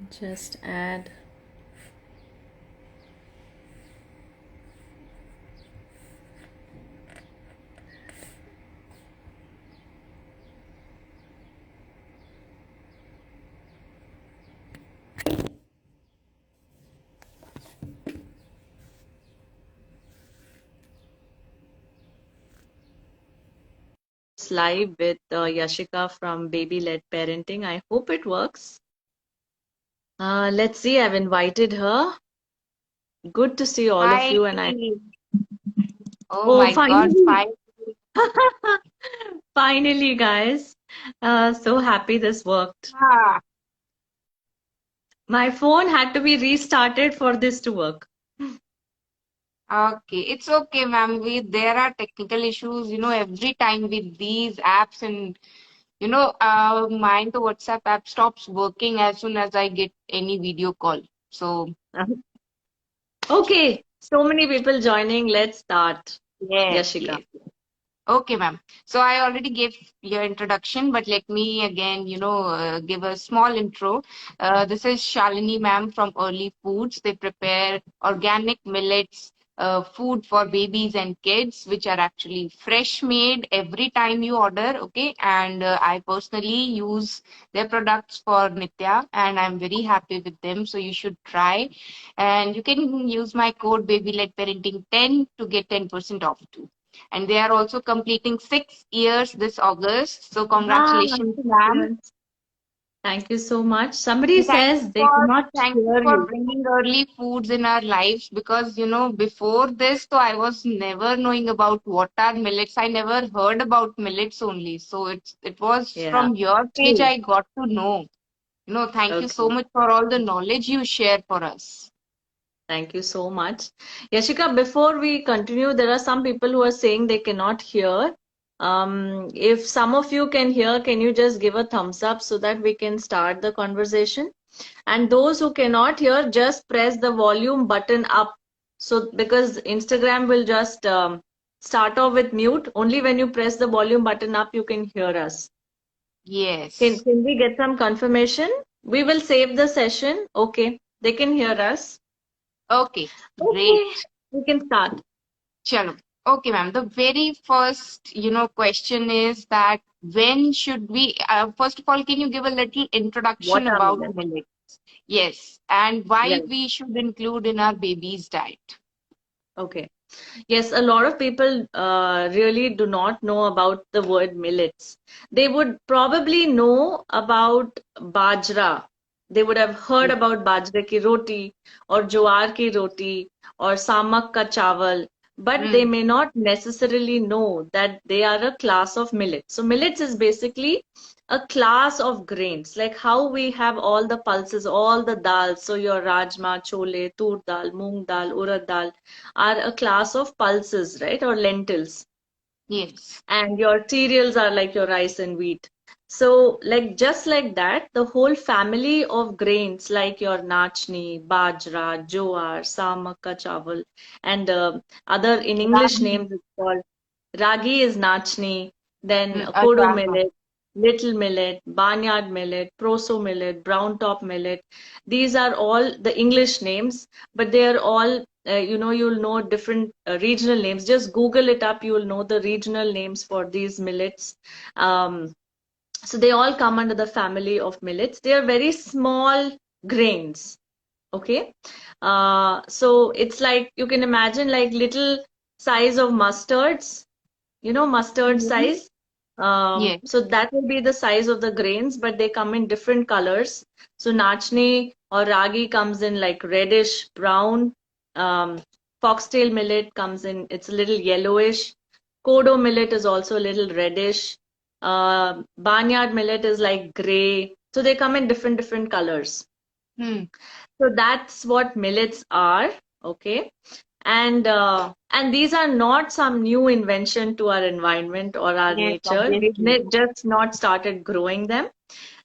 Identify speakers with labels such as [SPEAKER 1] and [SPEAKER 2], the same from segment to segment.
[SPEAKER 1] Just add. Live with Yashika from Baby Led Parenting. I hope it works. Let's see, I've invited her. Good to see all of
[SPEAKER 2] Hi.
[SPEAKER 1] you. And I,
[SPEAKER 2] Oh
[SPEAKER 1] oh,
[SPEAKER 2] my God,
[SPEAKER 1] finally,
[SPEAKER 2] finally.
[SPEAKER 1] finally, guys. So happy this worked.
[SPEAKER 2] Ah,
[SPEAKER 1] My phone had to be restarted for this to work.
[SPEAKER 2] okay. It's okay, ma'am. There are technical issues, every time with these apps and mine the WhatsApp app stops working as soon as I get any video call. So
[SPEAKER 1] Okay, so many people joining. Let's start.
[SPEAKER 2] yes,
[SPEAKER 1] Yashika.
[SPEAKER 2] yes. Okay, ma'am. So I already gave your introduction, but let me again, give a small intro. This is Shalini, ma'am, from EarlyFoods. They prepare organic millets, food for babies and kids, which are actually fresh made every time you order. Okay, and I personally use their products for Nitya, and I'm very happy with them. So you should try, and you can use my code BabyLedParenting10 to get 10% off too, and they are also completing 6 years this August. So
[SPEAKER 1] Ah,
[SPEAKER 2] congratulations, ma'am.
[SPEAKER 1] yes. Thank you so much. Somebody
[SPEAKER 2] And
[SPEAKER 1] says they cannot
[SPEAKER 2] thank you
[SPEAKER 1] hear
[SPEAKER 2] for
[SPEAKER 1] you.
[SPEAKER 2] bringing early foods in our lives, because before this, so I was never knowing about what are millets. I never heard about millets only. So it was
[SPEAKER 1] Yeah,
[SPEAKER 2] from your page
[SPEAKER 1] true.
[SPEAKER 2] I got to know. Thank you so
[SPEAKER 1] Okay.
[SPEAKER 2] much for all the knowledge you share for us.
[SPEAKER 1] Thank you so much. Yashika, before we continue, there are some people who are saying they cannot hear. If some of you can hear, can you just give a thumbs up so that we can start the conversation? And those who cannot hear, just press the volume button up. So, because Instagram will just start off with mute. Only when you press the volume button up, you can hear us.
[SPEAKER 2] Yes.
[SPEAKER 1] Can we get some confirmation? We will save the session. Okay, they can hear us.
[SPEAKER 2] Okay. Great.
[SPEAKER 1] Okay, we can start.
[SPEAKER 2] Chalo. Okay, ma'am. The very first, question is that when should we, first of all, can you give a little introduction about
[SPEAKER 1] Watermelon.
[SPEAKER 2] millet? Yes, and why
[SPEAKER 1] Yes.
[SPEAKER 2] we should include in our baby's diet.
[SPEAKER 1] Okay. Yes, a lot of people really do not know about the word millets. They would probably know about bajra. They would have heard
[SPEAKER 2] Yes.
[SPEAKER 1] about bajra ki roti or jowar ki roti or samak ka chawal, but they
[SPEAKER 2] Hmm.
[SPEAKER 1] may not necessarily know that they are a class of millets. So millets is basically a class of grains, like how we have all the pulses, all the dals. So your rajma, chole, tur dal, moong dal, urad dal are a class of pulses, right? Or lentils.
[SPEAKER 2] Yes.
[SPEAKER 1] And your cereals are like your rice and wheat. So, like just like that, the whole family of grains like your nachni, bajra, jowar, samak chawal, and other in English
[SPEAKER 2] Ragi.
[SPEAKER 1] names it's called ragi is nachni, then kodo
[SPEAKER 2] Ajwa.
[SPEAKER 1] millet, little millet, barnyard millet, proso millet, brown top millet. These are all the English names, but they are all you'll know different regional names. Just Google it up, you will know the regional names for these millets. Um, so they all come under the family of millets. They are very small grains. Okay. So it's like you can imagine like little size of mustards, mustard
[SPEAKER 2] Mhm.
[SPEAKER 1] size.
[SPEAKER 2] Yes.
[SPEAKER 1] So that will be the size of the grains, but they come in different colors. So nachni or ragi comes in like reddish brown. Um, Foxtail millet comes in, it's a little yellowish. Kodo millet is also a little reddish. Barnyard millet is like gray. So they come in different colors.
[SPEAKER 2] Hmm.
[SPEAKER 1] So that's what millets are. Okay. And these are not some new invention to our environment or our
[SPEAKER 2] Yes,
[SPEAKER 1] nature. We've
[SPEAKER 2] obviously.
[SPEAKER 1] just not started growing them.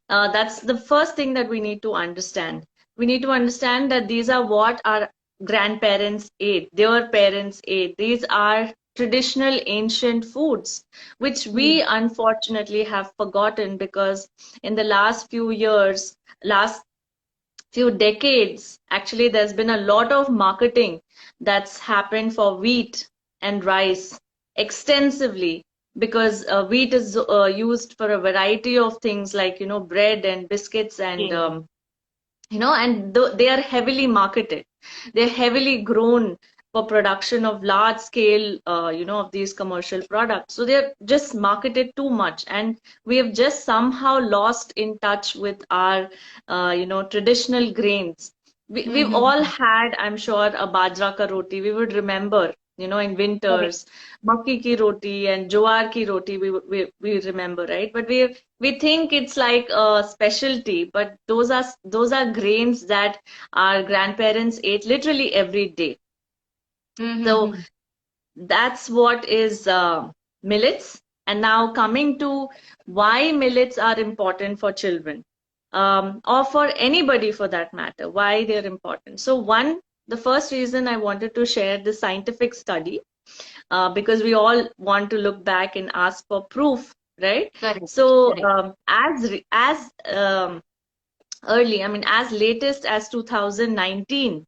[SPEAKER 1] That's the first thing that we need to understand. We need to understand that these are what our grandparents ate, their parents ate. These are traditional ancient foods, which
[SPEAKER 2] Hmm.
[SPEAKER 1] we unfortunately have forgotten because in the last few years, last few decades, actually, there's been a lot of marketing that's happened for wheat and rice extensively, because wheat is used for a variety of things like, bread and biscuits and
[SPEAKER 2] Yeah.
[SPEAKER 1] and they are heavily marketed. They're heavily grown for production of large scale, of these commercial products. So they're just marketed too much, and we have just somehow lost in touch with our, traditional grains. We've all
[SPEAKER 2] Mm-hmm.
[SPEAKER 1] had, I'm sure, a bajra ka roti. We would remember, in
[SPEAKER 2] Correct.
[SPEAKER 1] winters, makki ki roti and jowar ki roti. We remember, right? But we think it's like a specialty, but those are grains that our grandparents ate literally every day. So
[SPEAKER 2] Mm-hmm.
[SPEAKER 1] that's what is millets. And now coming to why millets are important for children, or for anybody for that matter, why they're important. So the first reason I wanted to share the scientific study, because we all want to look back and ask for proof, right?
[SPEAKER 2] Correct.
[SPEAKER 1] So
[SPEAKER 2] Correct.
[SPEAKER 1] I mean, as latest as 2019,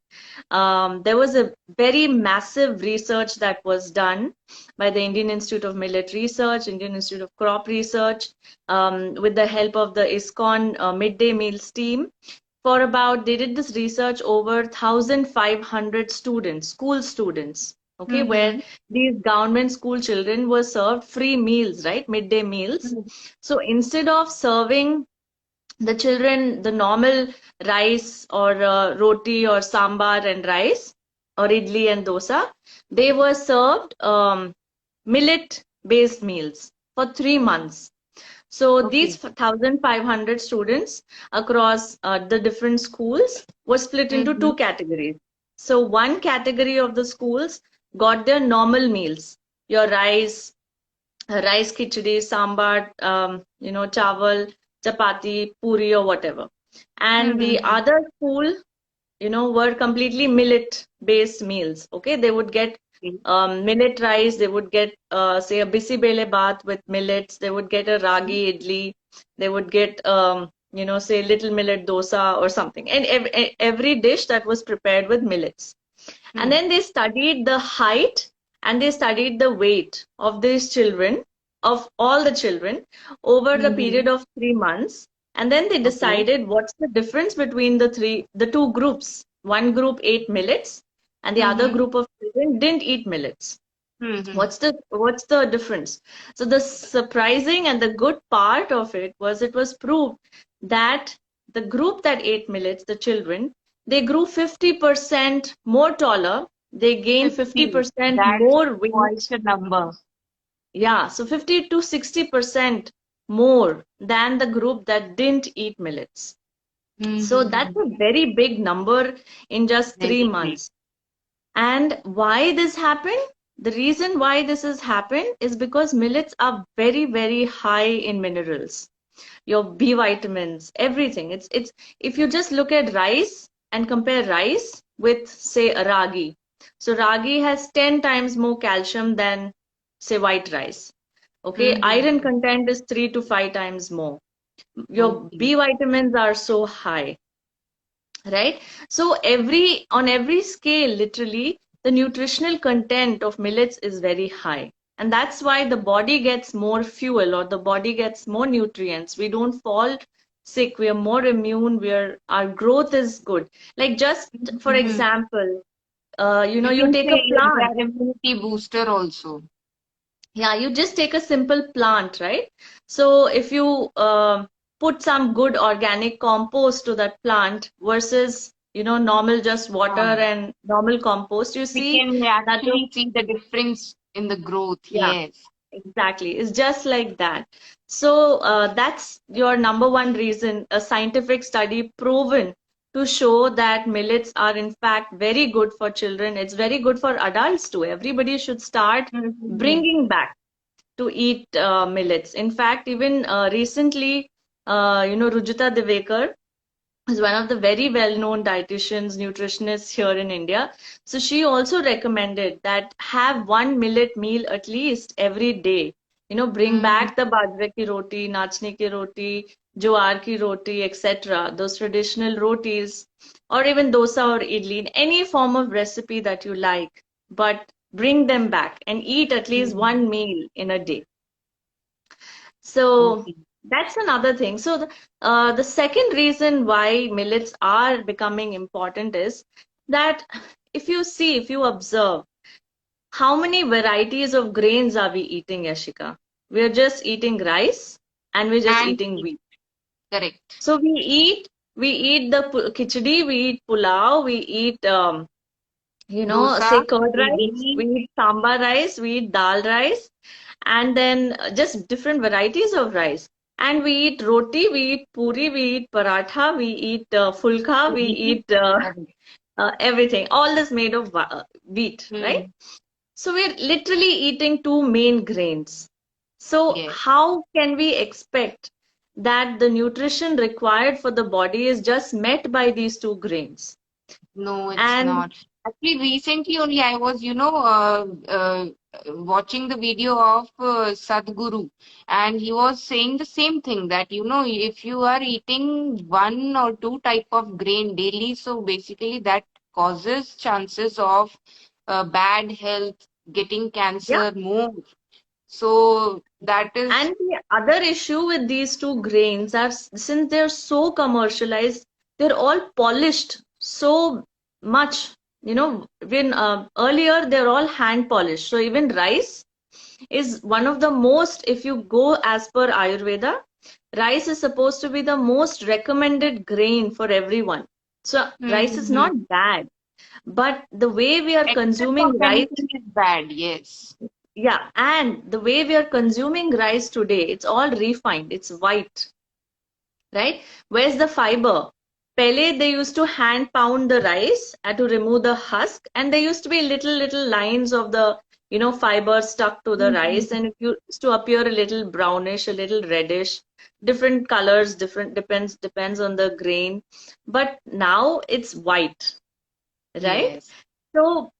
[SPEAKER 1] there was a very massive research that was done by the Indian Institute of Millet Research, Indian Institute of Crop Research, with the help of the ISKCON midday meals team. They did this research over 1,500 students, school students, okay, where
[SPEAKER 2] Mm-hmm.
[SPEAKER 1] these government school children were served free meals, right, midday meals. So instead of serving the children the normal rice or roti or sambar and rice or idli and dosa, they were served millet based meals for 3 months. So
[SPEAKER 2] Okay.
[SPEAKER 1] these 1,500 students across the different schools were split into
[SPEAKER 2] Mm-hmm.
[SPEAKER 1] two categories. So one category of the schools got their normal meals, your rice khichdi, sambar, chawal, chapati, puri, or whatever. And the
[SPEAKER 2] Mm-hmm.
[SPEAKER 1] other school, were completely millet based meals. Okay, they would get
[SPEAKER 2] Okay.
[SPEAKER 1] millet rice, they would get, say, a bisi bele bath with millets, they would get a ragi idli, they would get, say, little millet dosa or something. And every dish that was prepared with millets. And
[SPEAKER 2] Mm-hmm.
[SPEAKER 1] then they studied the height and they studied the weight of these children, of all the children, over the
[SPEAKER 2] Mm-hmm.
[SPEAKER 1] period of 3 months. And then they
[SPEAKER 2] Okay.
[SPEAKER 1] decided what's the difference between the two groups. One group ate millets and the other
[SPEAKER 2] Mm-hmm.
[SPEAKER 1] group of children didn't eat millets.
[SPEAKER 2] Mm-hmm.
[SPEAKER 1] What's the difference? So the surprising and the good part of it was proved that the group that ate millets, the children, they grew 50% more taller, they gained
[SPEAKER 2] 50.
[SPEAKER 1] 50%
[SPEAKER 2] That's
[SPEAKER 1] more
[SPEAKER 2] quite
[SPEAKER 1] weight.
[SPEAKER 2] a number.
[SPEAKER 1] Yeah, so 50 to 60% more than the group that didn't eat millets. So that's
[SPEAKER 2] Mm-hmm.
[SPEAKER 1] a very big number in just three
[SPEAKER 2] Very big.
[SPEAKER 1] months. And why this happened? The reason why this has happened is because millets are very, very high in minerals, your B vitamins, everything. It's if you just look at rice and compare rice with, say, a ragi. So ragi has 10 times more calcium than, say, white rice. Okay, iron
[SPEAKER 2] Mm-hmm.
[SPEAKER 1] content is 3 to 5 times more. Your
[SPEAKER 2] Okay.
[SPEAKER 1] B vitamins are so high, right? So on every scale, literally, the nutritional content of millets is very high. And that's why the body gets more fuel, or the body gets more nutrients. We don't fall sick. We are more immune. Our growth is good. Like, just for
[SPEAKER 2] Mm-hmm.
[SPEAKER 1] example,
[SPEAKER 2] You
[SPEAKER 1] you
[SPEAKER 2] can
[SPEAKER 1] take a
[SPEAKER 2] say like
[SPEAKER 1] plant.
[SPEAKER 2] that immunity booster also.
[SPEAKER 1] Yeah, you just take a simple plant, right? So if you put some good organic compost to that plant versus, normal just water
[SPEAKER 2] Yeah.
[SPEAKER 1] and normal compost, you
[SPEAKER 2] We
[SPEAKER 1] see
[SPEAKER 2] can
[SPEAKER 1] that your,
[SPEAKER 2] actually see the difference in the growth.
[SPEAKER 1] yeah,
[SPEAKER 2] Yes.
[SPEAKER 1] exactly. It's just like that. So that's your number one reason, a scientific study proven to show that millets are in fact very good for children. It's very good for adults too. Everybody should start
[SPEAKER 2] Mm-hmm.
[SPEAKER 1] bringing back to eat millets. In fact, even recently, Rujita Divekar is one of the very well-known dietitians, nutritionists here in India. So she also recommended that have one millet meal at least every day. Bring
[SPEAKER 2] Mm-hmm.
[SPEAKER 1] back the bajre ki roti, nachne ki roti, jowar ki roti, etc. Those traditional rotis, or even dosa or idli, in any form of recipe that you like, but bring them back and eat at least
[SPEAKER 2] Mm-hmm.
[SPEAKER 1] one meal in a day. So
[SPEAKER 2] Okay.
[SPEAKER 1] that's another thing. So the second reason why millets are becoming important is that if you observe, how many varieties of grains are we eating, Yashika? We're just eating rice and we're just
[SPEAKER 2] And
[SPEAKER 1] eating wheat.
[SPEAKER 2] correct.
[SPEAKER 1] So we eat the khichdi, we eat pulao, we eat
[SPEAKER 2] Dosa,
[SPEAKER 1] say curd rice,
[SPEAKER 2] idli.
[SPEAKER 1] we eat sambar rice, we eat dal rice, and then just different varieties of rice. And we eat roti, we eat puri, we eat paratha, we eat fulka, we
[SPEAKER 2] Wheat.
[SPEAKER 1] eat everything. All this made of wheat, right?
[SPEAKER 2] Mm.
[SPEAKER 1] So we're literally eating two main grains. So
[SPEAKER 2] Yes.
[SPEAKER 1] how can we expect that the nutrition required for the body is just met by these two grains?
[SPEAKER 2] No, it's
[SPEAKER 1] And
[SPEAKER 2] not. Actually, recently only I was, watching the video of Sadhguru, and he was saying the same thing that, if you are eating one or two type of grain daily, so basically that causes chances of bad health, getting
[SPEAKER 1] yeah,
[SPEAKER 2] cancer more. So that is.
[SPEAKER 1] and the other issue with these two grains are since they're so commercialized, they're all polished so much. When earlier they're all hand polished. So even rice is one of the most, if you go as per Ayurveda, rice is supposed to be the most recommended grain for everyone. So rice is
[SPEAKER 2] Mm-hmm.
[SPEAKER 1] not bad, but the way we are
[SPEAKER 2] Excess of
[SPEAKER 1] consuming rice,
[SPEAKER 2] anything is bad, yes.
[SPEAKER 1] yeah, and the way we are consuming rice today, it's all refined, it's white, right? Where's the fiber? Pele, they used to hand pound the rice and to remove the husk, and there used to be little lines of the fiber stuck to the rice,
[SPEAKER 2] Mhm.
[SPEAKER 1] and it used to appear a little brownish, a little reddish, different colors, different depends on the grain, but now it's white, right?
[SPEAKER 2] Yes.
[SPEAKER 1] So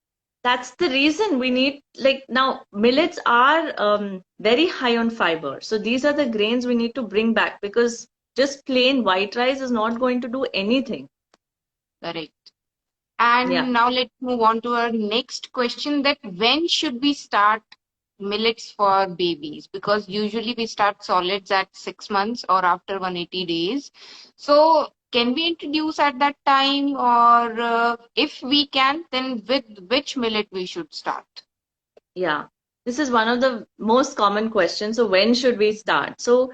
[SPEAKER 1] that's the reason we need, like, now millets are very high on fiber. So these are the grains we need to bring back because just plain white rice is not going to do anything.
[SPEAKER 2] Correct.
[SPEAKER 1] Yeah,
[SPEAKER 2] And now let's move on to our next question, that when should we start millets for babies? Because usually we start solids at 6 months or after 180 days. So can we introduce at that time, or if we can, then with which millet we should start?
[SPEAKER 1] yeah. This is one of the most common questions. So when should we start? So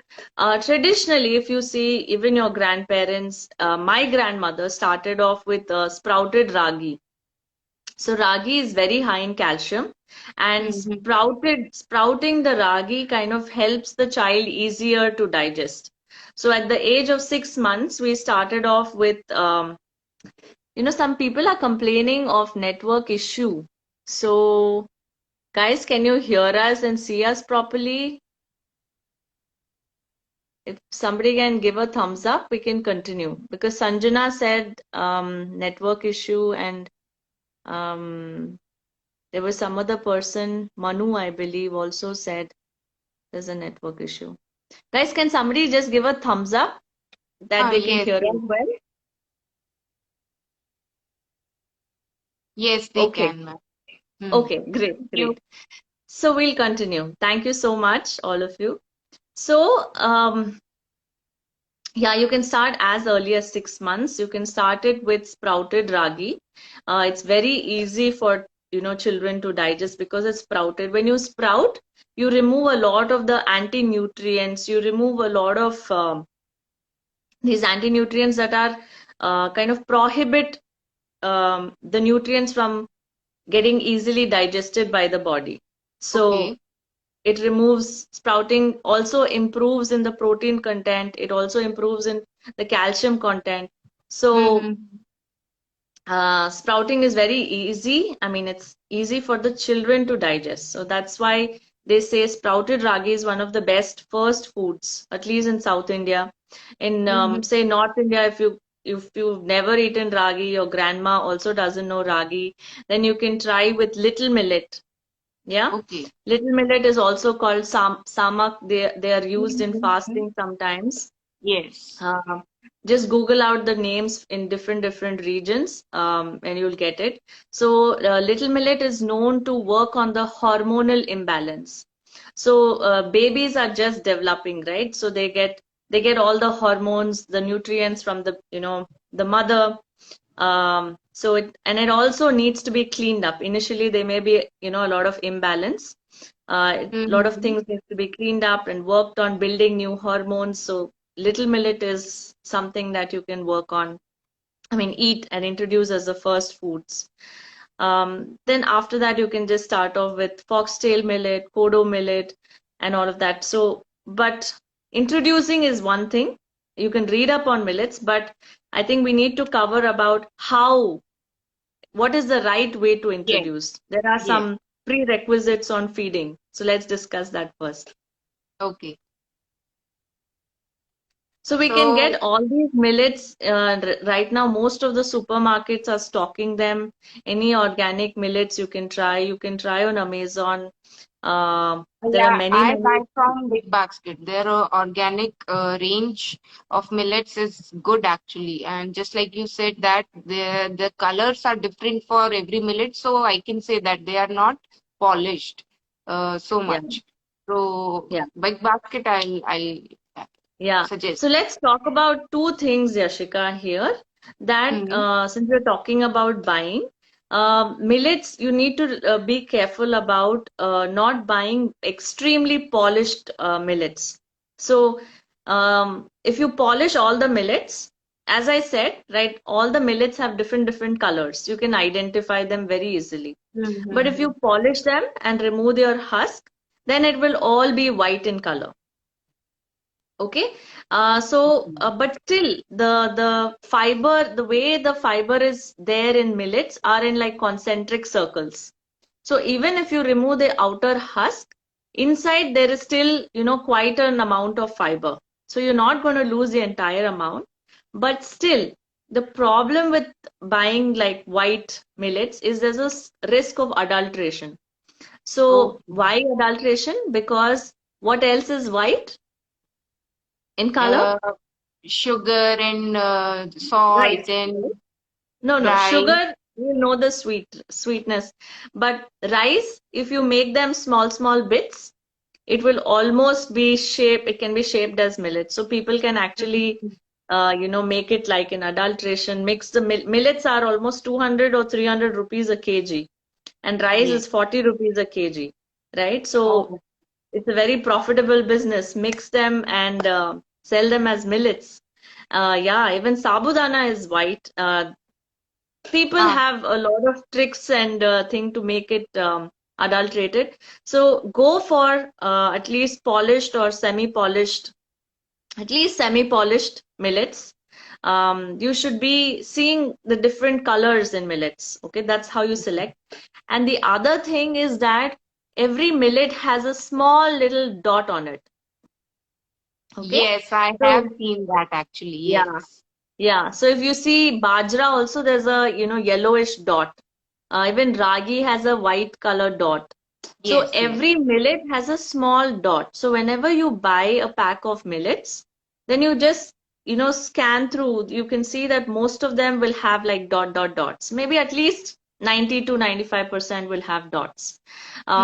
[SPEAKER 1] traditionally, if you see even your grandparents, my grandmother started off with sprouted ragi. So ragi is very high in calcium, and
[SPEAKER 2] Mhm.
[SPEAKER 1] sprouting the ragi kind of helps the child easier to digest. So at the age of 6 months, we started off with, some people are complaining of network issue. So guys, can you hear us and see us properly? If somebody can give a thumbs up, we can continue. Because Sanjana said network issue, and um, there was some other person, Manu, I believe, also said there's a network issue. Guys, can somebody just give a thumbs up that
[SPEAKER 2] Ah,
[SPEAKER 1] they can
[SPEAKER 2] yes,
[SPEAKER 1] hear us
[SPEAKER 2] yes.
[SPEAKER 1] well?
[SPEAKER 2] Yes, they
[SPEAKER 1] Okay,
[SPEAKER 2] can, ma'am. Hmm.
[SPEAKER 1] okay, great,
[SPEAKER 2] Thank you.
[SPEAKER 1] great. So we'll continue. Thank you so much, all of you. So, yeah, you can start as early as 6 months. You can start it with sprouted ragi. It's very easy for children to digest because it's sprouted. When you sprout, you remove a lot of the anti-nutrients. You remove a lot of these anti-nutrients that are kind of prohibit the nutrients from getting easily digested by the body. So
[SPEAKER 2] Okay.
[SPEAKER 1] it removes, sprouting also improves in the protein content. It also improves in the calcium content. So
[SPEAKER 2] Mm-hmm.
[SPEAKER 1] sprouting is very easy. I mean, it's easy for the children to digest. So that's why they say sprouted ragi is one of the best first foods, at least in South India. In
[SPEAKER 2] Mm-hmm.
[SPEAKER 1] say North India, if you've never eaten ragi, your grandma also doesn't know ragi, then you can try with little millet. Yeah.
[SPEAKER 2] Okay.
[SPEAKER 1] Little millet is also called samak. They are used in
[SPEAKER 2] Mhm.
[SPEAKER 1] fasting sometimes.
[SPEAKER 2] Yes.
[SPEAKER 1] Um, just Google out the names in different regions, and you'll get it. So, little millet is known to work on the hormonal imbalance. So, babies are just developing, right? So they get all the hormones, the nutrients from the mother. And it also needs to be cleaned up. Initially, there may be a lot of imbalance. A lot of
[SPEAKER 2] Mm-hmm.
[SPEAKER 1] things need to be cleaned up and worked on building new hormones. So little millet is something that you can work on. I mean, eat and introduce as the first foods. Then after that, you can just start off with foxtail millet, kodo millet, and all of that. So, but introducing is one thing. You can read up on millets, but I think we need to cover about what is the right way to
[SPEAKER 2] Yes.
[SPEAKER 1] introduce. There are
[SPEAKER 2] Yes.
[SPEAKER 1] some prerequisites on feeding. So let's discuss that first.
[SPEAKER 2] Okay.
[SPEAKER 1] So we can
[SPEAKER 2] So
[SPEAKER 1] get all these millets right now. Most of the supermarkets are stocking them. Any organic millets you can try. You can try on Amazon. There are
[SPEAKER 2] yeah,
[SPEAKER 1] many,
[SPEAKER 2] I buy
[SPEAKER 1] many.
[SPEAKER 2] from Big Basket. Their organic range of millets is good actually, and just like you said that the colors are different for every millet, so I can say that they are not polished so
[SPEAKER 1] Yeah,
[SPEAKER 2] much. So
[SPEAKER 1] yeah.
[SPEAKER 2] Big Basket, I'll
[SPEAKER 1] Yeah.
[SPEAKER 2] suggest.
[SPEAKER 1] So let's talk about two things, Yashika, here. That
[SPEAKER 2] Mm-hmm.
[SPEAKER 1] since we're talking about buying, millets, you need to be careful about not buying extremely polished millets. So, if you polish all the millets, as I said, right, all the millets have different colors. You can identify them very easily. But if
[SPEAKER 2] Mm-hmm.
[SPEAKER 1] you polish them and remove their husk, then it will all be white in color. Okay. But still, the fiber, the way the fiber is there in millets are in like concentric circles. So even if you remove the outer husk, inside there is still, quite an amount of fiber. So you're not going to lose the entire amount. But still, the problem with buying like white millets is there's a risk of adulteration. So
[SPEAKER 2] Okay.
[SPEAKER 1] why adulteration? Because what else is white in color?
[SPEAKER 2] Uh, Sugar and salt
[SPEAKER 1] Rice.
[SPEAKER 2] and
[SPEAKER 1] No.
[SPEAKER 2] rice.
[SPEAKER 1] Sugar, you know the sweetness. But rice, if you make them small bits, it will almost be shaped, it can be shaped as millet. So people can actually,
[SPEAKER 2] Mhm.
[SPEAKER 1] make it like an adulteration. Mix the millets are almost 200 or 300 rupees a kg, and rice
[SPEAKER 2] Yes.
[SPEAKER 1] is 40 rupees a kg, right? So
[SPEAKER 2] Oh,
[SPEAKER 1] it's a very profitable business. Mix them and sell them as millets. Yeah, even sabudana is white. People
[SPEAKER 2] ah,
[SPEAKER 1] have a lot of tricks and thing to make it adulterated. So go for at least polished or semi-polished, at least semi-polished millets. You should be seeing the different colors in millets. Okay, that's how you select. And the other thing is that every millet has a small little dot on it. Okay,
[SPEAKER 2] yes, I have
[SPEAKER 1] so
[SPEAKER 2] seen that actually.
[SPEAKER 1] yeah.
[SPEAKER 2] Yes.
[SPEAKER 1] Yeah, so if you see bajra also there's a yellowish dot. Even ragi has a white color dot. So
[SPEAKER 2] Yes, yes.
[SPEAKER 1] every millet has a small dot. So whenever you buy a pack of millets, then you just scan through. You can see that most of them will have like dots. Maybe at least 90 to 95% will have dots.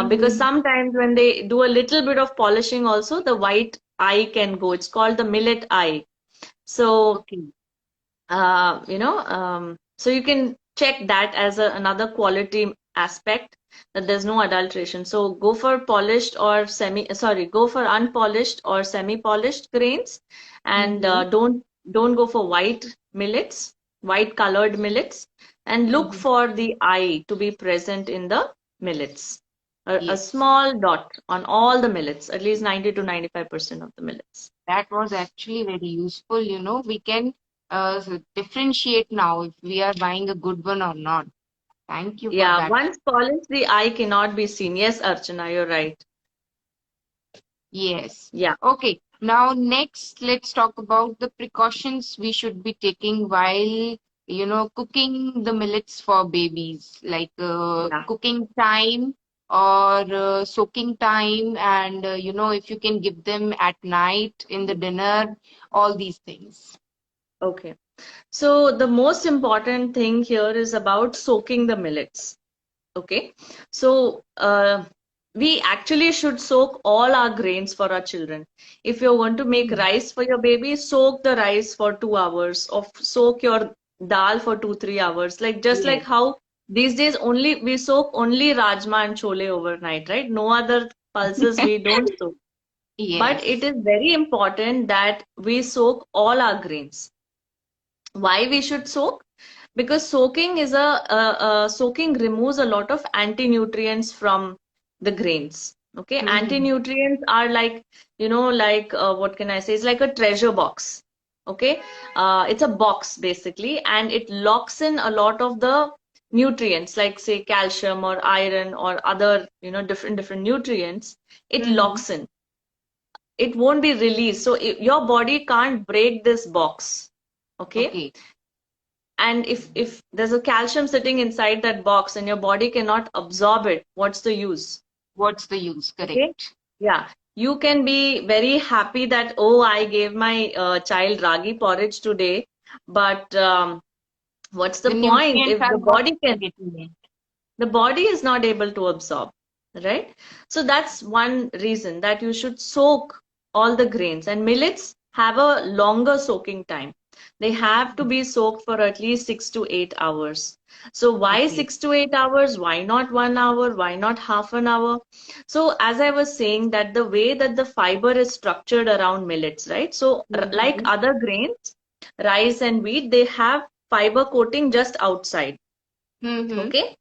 [SPEAKER 1] Because
[SPEAKER 2] Mm-hmm.
[SPEAKER 1] sometimes when they do a little bit of polishing also, the white eye can go. It's called the millet eye. So
[SPEAKER 2] Okay.
[SPEAKER 1] so you can check that as another quality aspect that there's no adulteration. So go for polished or go for unpolished or semi-polished grains, and
[SPEAKER 2] Mm-hmm.
[SPEAKER 1] don't go for white colored millets, and look
[SPEAKER 2] Mm-hmm.
[SPEAKER 1] for the eye to be present in the millets. A
[SPEAKER 2] Yes.
[SPEAKER 1] small dot on all the millets, at least 90 to 95% of the millets.
[SPEAKER 2] That was actually very useful. We can differentiate now if we are buying a good one or not. Thank you for
[SPEAKER 1] Yeah,
[SPEAKER 2] that.
[SPEAKER 1] once polished, the eye cannot be seen. Yes, Archana, you're right.
[SPEAKER 2] Yes.
[SPEAKER 1] Yeah,
[SPEAKER 2] Okay. Now, next, let's talk about the precautions we should be taking while, cooking the millets for babies, like
[SPEAKER 1] yeah.
[SPEAKER 2] cooking time. or soaking time, and if you can give them at night in the dinner, all these things.
[SPEAKER 1] Okay. So the most important thing here is about soaking the millets. Okay. So we actually should soak all our grains for our children. If you're going to make
[SPEAKER 2] Mm.
[SPEAKER 1] rice for your baby, soak the rice for 2 hours, or soak your dal for 2, 3 hours. Like just like
[SPEAKER 2] Yes.
[SPEAKER 1] how these days only we soak only rajma and chole overnight, right? No other pulses we don't soak. But it
[SPEAKER 2] Yes.
[SPEAKER 1] is very important that we soak all our grains. Why we should soak? Because soaking is soaking removes a lot of anti-nutrients from the grains. Okay,
[SPEAKER 2] Mm-hmm.
[SPEAKER 1] anti-nutrients are like, like what can I say? It's like a treasure box. Okay, it's a box basically, and it locks in a lot of the nutrients, like say calcium or iron or other, different nutrients. It
[SPEAKER 2] Mm-hmm.
[SPEAKER 1] locks in. It won't be released. So your body can't break this box. Okay,
[SPEAKER 2] Okay.
[SPEAKER 1] and if there's a calcium sitting inside that box and your body cannot absorb it, what's the use?
[SPEAKER 2] What's the use?
[SPEAKER 1] Okay,
[SPEAKER 2] Correct.
[SPEAKER 1] yeah, you can be very happy that, oh, I gave my child ragi porridge today, but what's the
[SPEAKER 2] The
[SPEAKER 1] point
[SPEAKER 2] nutrients
[SPEAKER 1] if
[SPEAKER 2] are
[SPEAKER 1] the
[SPEAKER 2] not
[SPEAKER 1] body can
[SPEAKER 2] getting it.
[SPEAKER 1] the body is not able to absorb, right? So that's one reason that you should soak all the grains. And millets have a longer soaking time. They have to be soaked for at least 6 to 8 hours. So why
[SPEAKER 2] Okay.
[SPEAKER 1] 6 to 8 hours? Why not 1 hour? Why not half an hour? So as I was saying, that the way that the fiber is structured around millets, right? So like
[SPEAKER 2] Mm-hmm.
[SPEAKER 1] other grains, rice and wheat, they have fiber coating just outside.
[SPEAKER 2] Mm-hmm.
[SPEAKER 1] Okay.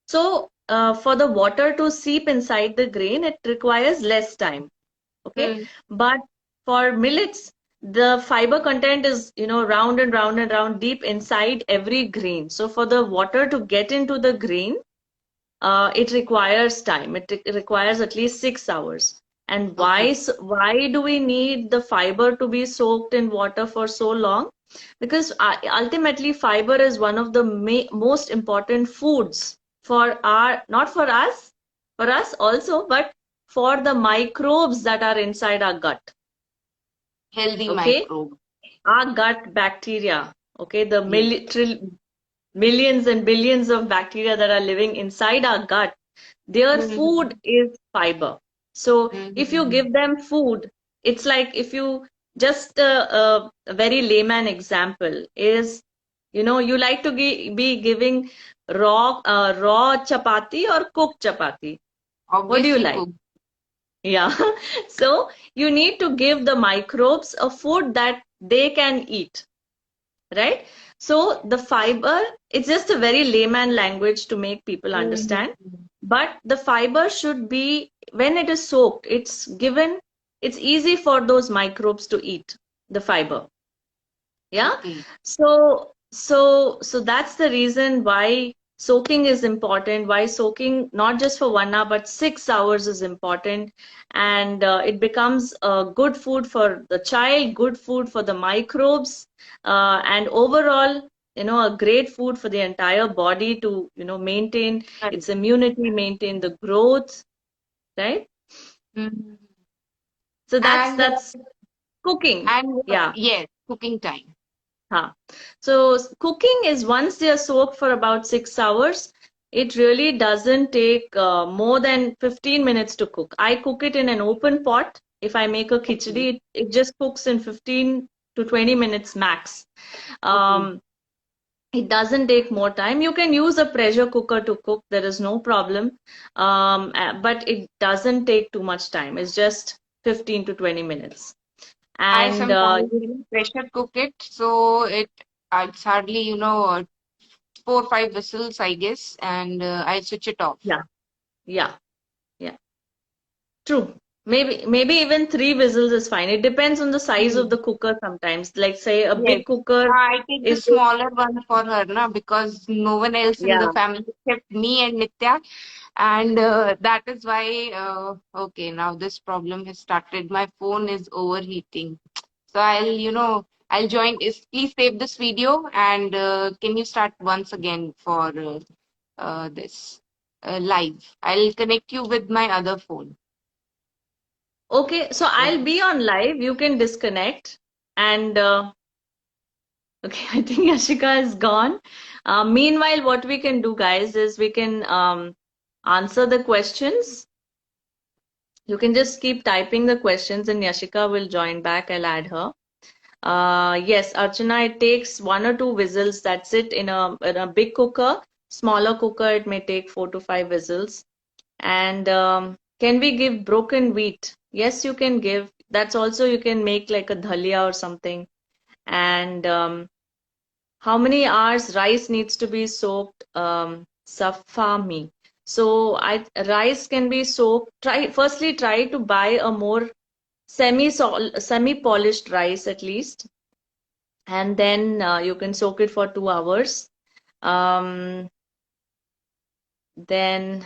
[SPEAKER 1] So, for the water to seep inside the grain, it requires less time. Okay.
[SPEAKER 2] Mm.
[SPEAKER 1] But for millets, the fiber content is, round and round and round deep inside every grain. So, for the water to get into the grain, it requires time. It requires at least 6 hours. And
[SPEAKER 2] Okay.
[SPEAKER 1] why do we need the fiber to be soaked in water for so long? Because ultimately, fiber is one of the most important foods for our, not for us also, but for the microbes that are inside our gut.
[SPEAKER 2] Healthy
[SPEAKER 1] Okay,
[SPEAKER 2] microbe.
[SPEAKER 1] our gut bacteria. Okay, the
[SPEAKER 2] Yes.
[SPEAKER 1] millions and billions of bacteria that are living inside our gut, their
[SPEAKER 2] Mm-hmm.
[SPEAKER 1] food is fiber. So if you
[SPEAKER 2] Mm-hmm.
[SPEAKER 1] give them food, it's like if you just a very layman example is, you like to be giving raw chapati or cooked chapati. What do you
[SPEAKER 2] Obviously
[SPEAKER 1] like?
[SPEAKER 2] cooked.
[SPEAKER 1] Yeah. So you need to give the microbes a food that they can eat, right? So the fiber, it's just a very layman language to make people understand.
[SPEAKER 2] Mm-hmm.
[SPEAKER 1] But the fiber should be, when it is soaked, it's easy for those microbes to eat the fiber. Yeah.
[SPEAKER 2] Okay.
[SPEAKER 1] So that's the reason why soaking is important, why soaking not just for 1 hour but 6 hours is important. And it becomes good food for the child, good food for the microbes, and overall, a great food for the entire body to, maintain
[SPEAKER 2] Correct.
[SPEAKER 1] its immunity, maintain the growth, right?
[SPEAKER 2] Mm-hmm.
[SPEAKER 1] So that's
[SPEAKER 2] And
[SPEAKER 1] that's cooking. Yeah.
[SPEAKER 2] yes, cooking time.
[SPEAKER 1] Huh. So cooking is, once they are soaked for about 6 hours, it really doesn't take more than 15 minutes to cook. I cook it in an open pot. If I make a
[SPEAKER 2] Okay.
[SPEAKER 1] khichdi, it just cooks in 15 to 20 minutes max.
[SPEAKER 2] Okay.
[SPEAKER 1] Um, it doesn't take more time. You can use a pressure cooker to cook. There is no problem. But it doesn't take too much time. It's just 15 to 20 minutes.
[SPEAKER 2] I
[SPEAKER 1] And
[SPEAKER 2] sometimes pressure cook it, so it's hardly 4 or 5 whistles, I guess, and I switch it off.
[SPEAKER 1] yeah, yeah. Yeah. True. Maybe even 3 whistles is fine. It depends on the size of
[SPEAKER 2] Hmm.
[SPEAKER 1] the cooker sometimes. Like say a
[SPEAKER 2] Yes.
[SPEAKER 1] big cooker
[SPEAKER 2] I take the
[SPEAKER 1] is good.
[SPEAKER 2] smaller one for her, na, because no one else in the
[SPEAKER 1] Yeah.
[SPEAKER 2] family except me and Nitya, and that is why. Okay, now this problem has started. My phone is overheating, so I'll join. Please save this video and can you start once again for this? live. I'll connect you with my other phone.
[SPEAKER 1] Okay, so I'll
[SPEAKER 2] Okay.
[SPEAKER 1] be on live. You can disconnect. And okay, I think Yashika is gone. Meanwhile, what we can do, guys, is we can answer the questions. You can just keep typing the questions, and Yashika will join back. I'll add her. Yes, Archana, it takes 1 or 2 whistles. That's it in a big cooker. Smaller cooker, it may take 4 to 5 whistles. And can we give broken wheat? Yes, you can give. That's also you can make like a dhalia or something. And how many hours rice needs to be soaked? Safami. So rice can be soaked. Try to buy a more semi polished rice at least, and then you can soak it for 2 hours. Um, then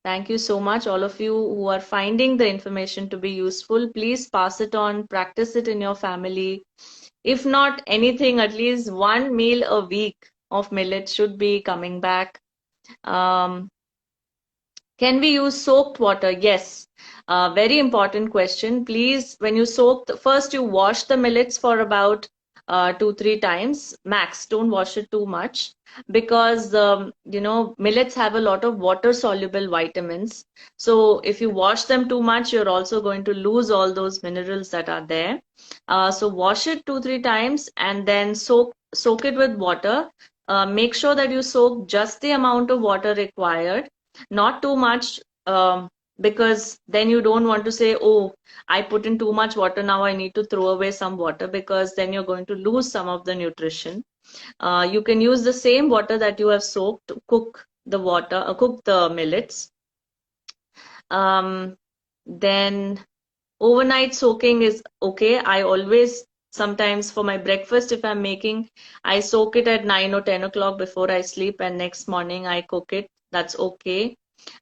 [SPEAKER 1] thank you so much, all of you who are finding the information to be useful. Please pass it on, practice it in your family. If not anything, at least one meal a week of millet should be coming back. Um, Can we use soaked water? Yes. Very important question. Please, when you first you wash the millets for about 2, 3 times max. Don't wash it too much because millets have a lot of water soluble vitamins. So if you wash them too much, you're also going to lose all those minerals that are there. So wash it 2, 3 times and then soak it with water. Make sure that you soak just the amount of water required, not too much, because then you don't want to say, oh, I put in too much water, now I need to throw away some water, because then you're going to lose some of the nutrition. You can use the same water that you have soaked to cook the millets. Then overnight soaking is okay. I always, sometimes for my breakfast, if I'm making, I soak it at 9 or 10 o'clock before I sleep, and next morning I cook it. That's okay.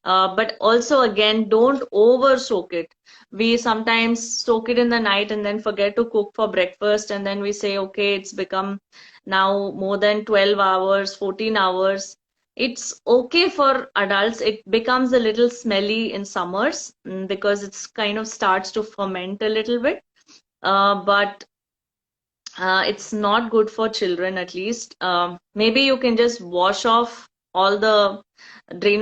[SPEAKER 1] But also, again, don't over soak it. We sometimes soak it in the night and then forget to cook for breakfast, and then we say, okay, it's become now more than 12 hours, 14 hours. It's okay for adults. It becomes a little smelly in summers, because it's kind of starts to ferment a little bit. But it's not good for children, at least. Maybe you can just drain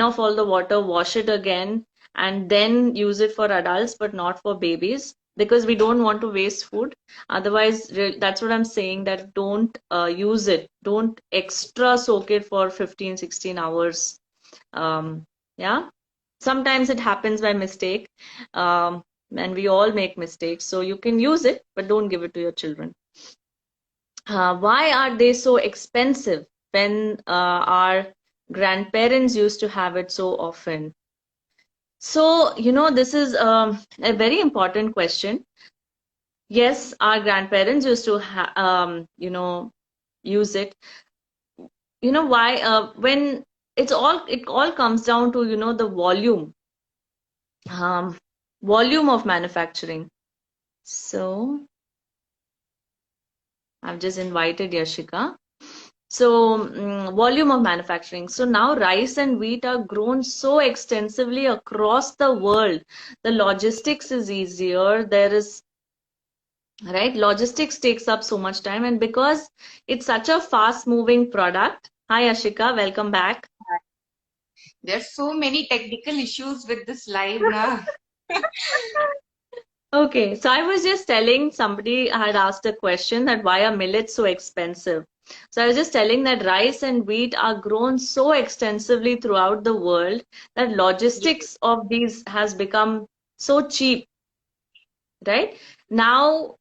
[SPEAKER 1] off all the water, wash it again, and then use it for adults, but not for babies, because we don't want to waste food. Otherwise, that's what I'm saying, that don't use it. Don't extra soak it for 15, 16 hours. Yeah. Sometimes it happens by mistake, and we all make mistakes. So you can use it, but don't give it to your children. Why are they so expensive when our grandparents used to have it so often? So, this is a very important question. Yes, our grandparents used to use it. You know why? When it all comes down to, the um, volume of manufacturing. So, I've just invited Yashika. So, volume of manufacturing. So now rice and wheat are grown so extensively across the world. The logistics is easier. Right? Logistics takes up so much time. And because it's such a fast moving product. Hi, Ashika. Welcome back.
[SPEAKER 2] There's so many technical issues with this live now.
[SPEAKER 1] Okay, so I was just telling, somebody had asked a question that why are millets so expensive? So I was just telling that rice and wheat are grown so extensively throughout the world that logistics of these has become so cheap, right? Now,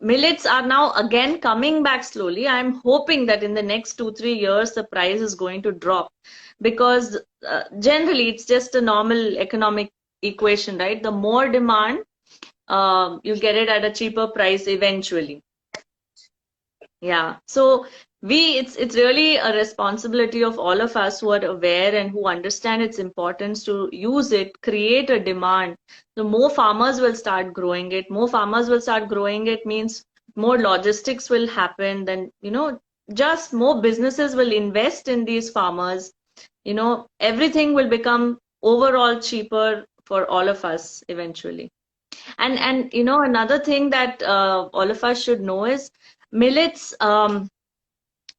[SPEAKER 1] millets are now again coming back slowly. I'm hoping that in the next 2, 3 years, the price is going to drop, because generally it's just a normal economic equation, right? The more demand, you get it at a cheaper price eventually. Yeah. So it's really a responsibility of all of us who are aware and who understand its importance to use it, create a demand. The more farmers will start growing it, more farmers will start growing it means more logistics will happen. Then, just more businesses will invest in these farmers. everything will become overall cheaper for all of us eventually. And another thing that all of us should know is millets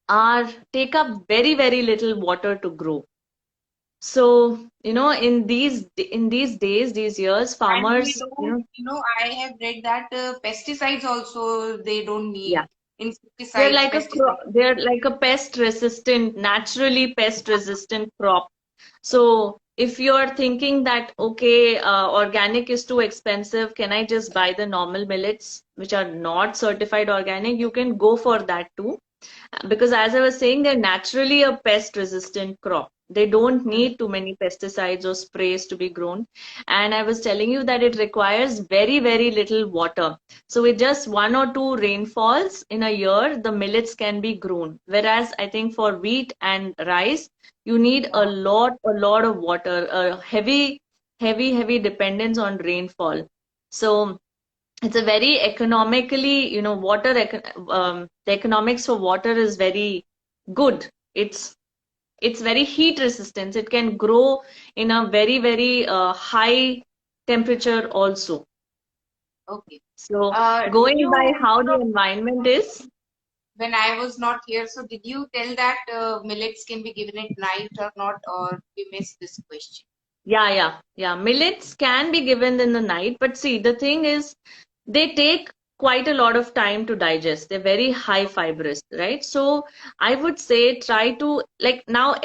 [SPEAKER 1] are take up very, very little water to grow. So, in these days, these years,
[SPEAKER 2] And they
[SPEAKER 1] farmers,
[SPEAKER 2] don't, I have read that pesticides also they don't
[SPEAKER 1] yeah,
[SPEAKER 2] need. Insecticides, pesticides.
[SPEAKER 1] they're like a pest resistant, naturally pest resistant crop. So if you're thinking that, okay, organic is too expensive, can I just buy the normal millets which are not certified organic? You can go for that too. Because as I was saying, they're naturally a pest resistant crop. They don't
[SPEAKER 2] Mm.
[SPEAKER 1] need too many pesticides or sprays to be grown. And I was telling you that it requires very, very little water. So with just one or two rainfalls in a year, the millets can be grown. Whereas I think for wheat and rice, you need
[SPEAKER 2] Yeah.
[SPEAKER 1] a lot of water, a heavy dependence on rainfall. So it's a very economically, the economics for water is very good. It's very heat resistant. It can grow in a very, very high temperature also.
[SPEAKER 2] Okay.
[SPEAKER 1] So
[SPEAKER 2] Did
[SPEAKER 1] going by
[SPEAKER 2] you,
[SPEAKER 1] how the environment is,
[SPEAKER 2] when I was not here, so did you tell that millets can be given at night or not, or we missed this question?
[SPEAKER 1] yeah. Millets can be given in the night, but see, the thing is, they take quite a lot of time to digest. They're very high fibrous, right? So I would say try to, like, now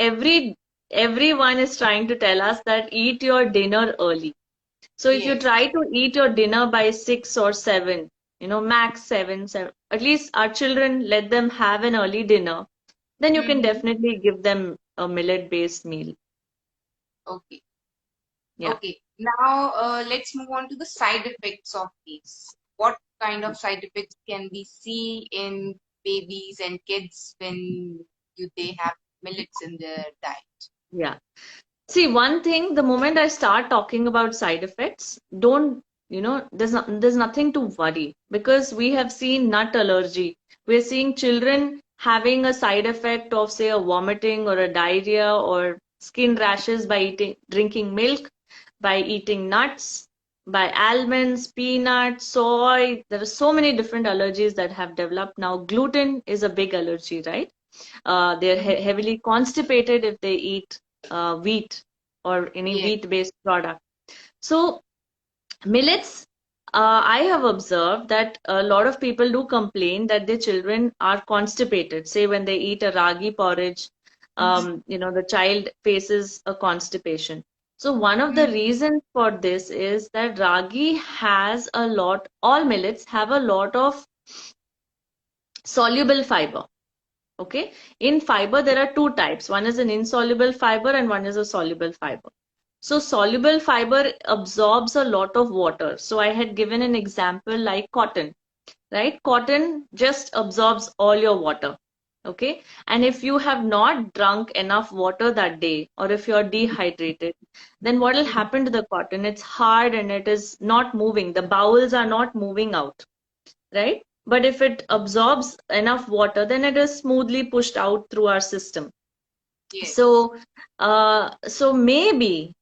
[SPEAKER 1] everyone is trying to tell us that eat your dinner early. So if you
[SPEAKER 2] Yes.
[SPEAKER 1] try to eat your dinner by 6 or 7, max 7, at least our children, let them have an early dinner, then you can
[SPEAKER 2] Mm-hmm.
[SPEAKER 1] definitely give them a millet-based meal.
[SPEAKER 2] Okay.
[SPEAKER 1] Yeah.
[SPEAKER 2] Okay. Now let's move on to the side effects of these. What kind of side effects can we see in babies and kids when they have millets in their diet?
[SPEAKER 1] Yeah. See, one thing, the moment I start talking about side effects, don't, there's nothing to worry because we have seen nut allergy. We're seeing children having a side effect of, say, a vomiting or a diarrhea or skin rashes by drinking milk, by eating nuts, by almonds, peanuts, soy. There are so many different allergies that have developed now. Gluten is a big allergy, right? They're
[SPEAKER 2] Mhm.
[SPEAKER 1] heavily constipated if they eat wheat or any
[SPEAKER 2] Yes.
[SPEAKER 1] wheat-based product. So millets, I have observed that a lot of people do complain that their children are constipated. Say when they eat a ragi porridge,
[SPEAKER 2] Mhm.
[SPEAKER 1] the child faces a constipation. So one of the
[SPEAKER 2] Mhm.
[SPEAKER 1] reasons for this is that ragi has all millets have a lot of soluble fiber. Okay. In fiber, there are two types. One is an insoluble fiber and one is a soluble fiber. So soluble fiber absorbs a lot of water. So I had given an example like cotton, right? Cotton just absorbs all your water. Okay. And if you have not drunk enough water that day, or if you're dehydrated, then what will happen to the cotton? It's hard and it is not moving. The bowels are not moving out, right? But if it absorbs enough water, then it is smoothly pushed out through our system.
[SPEAKER 2] Yes.
[SPEAKER 1] So maybe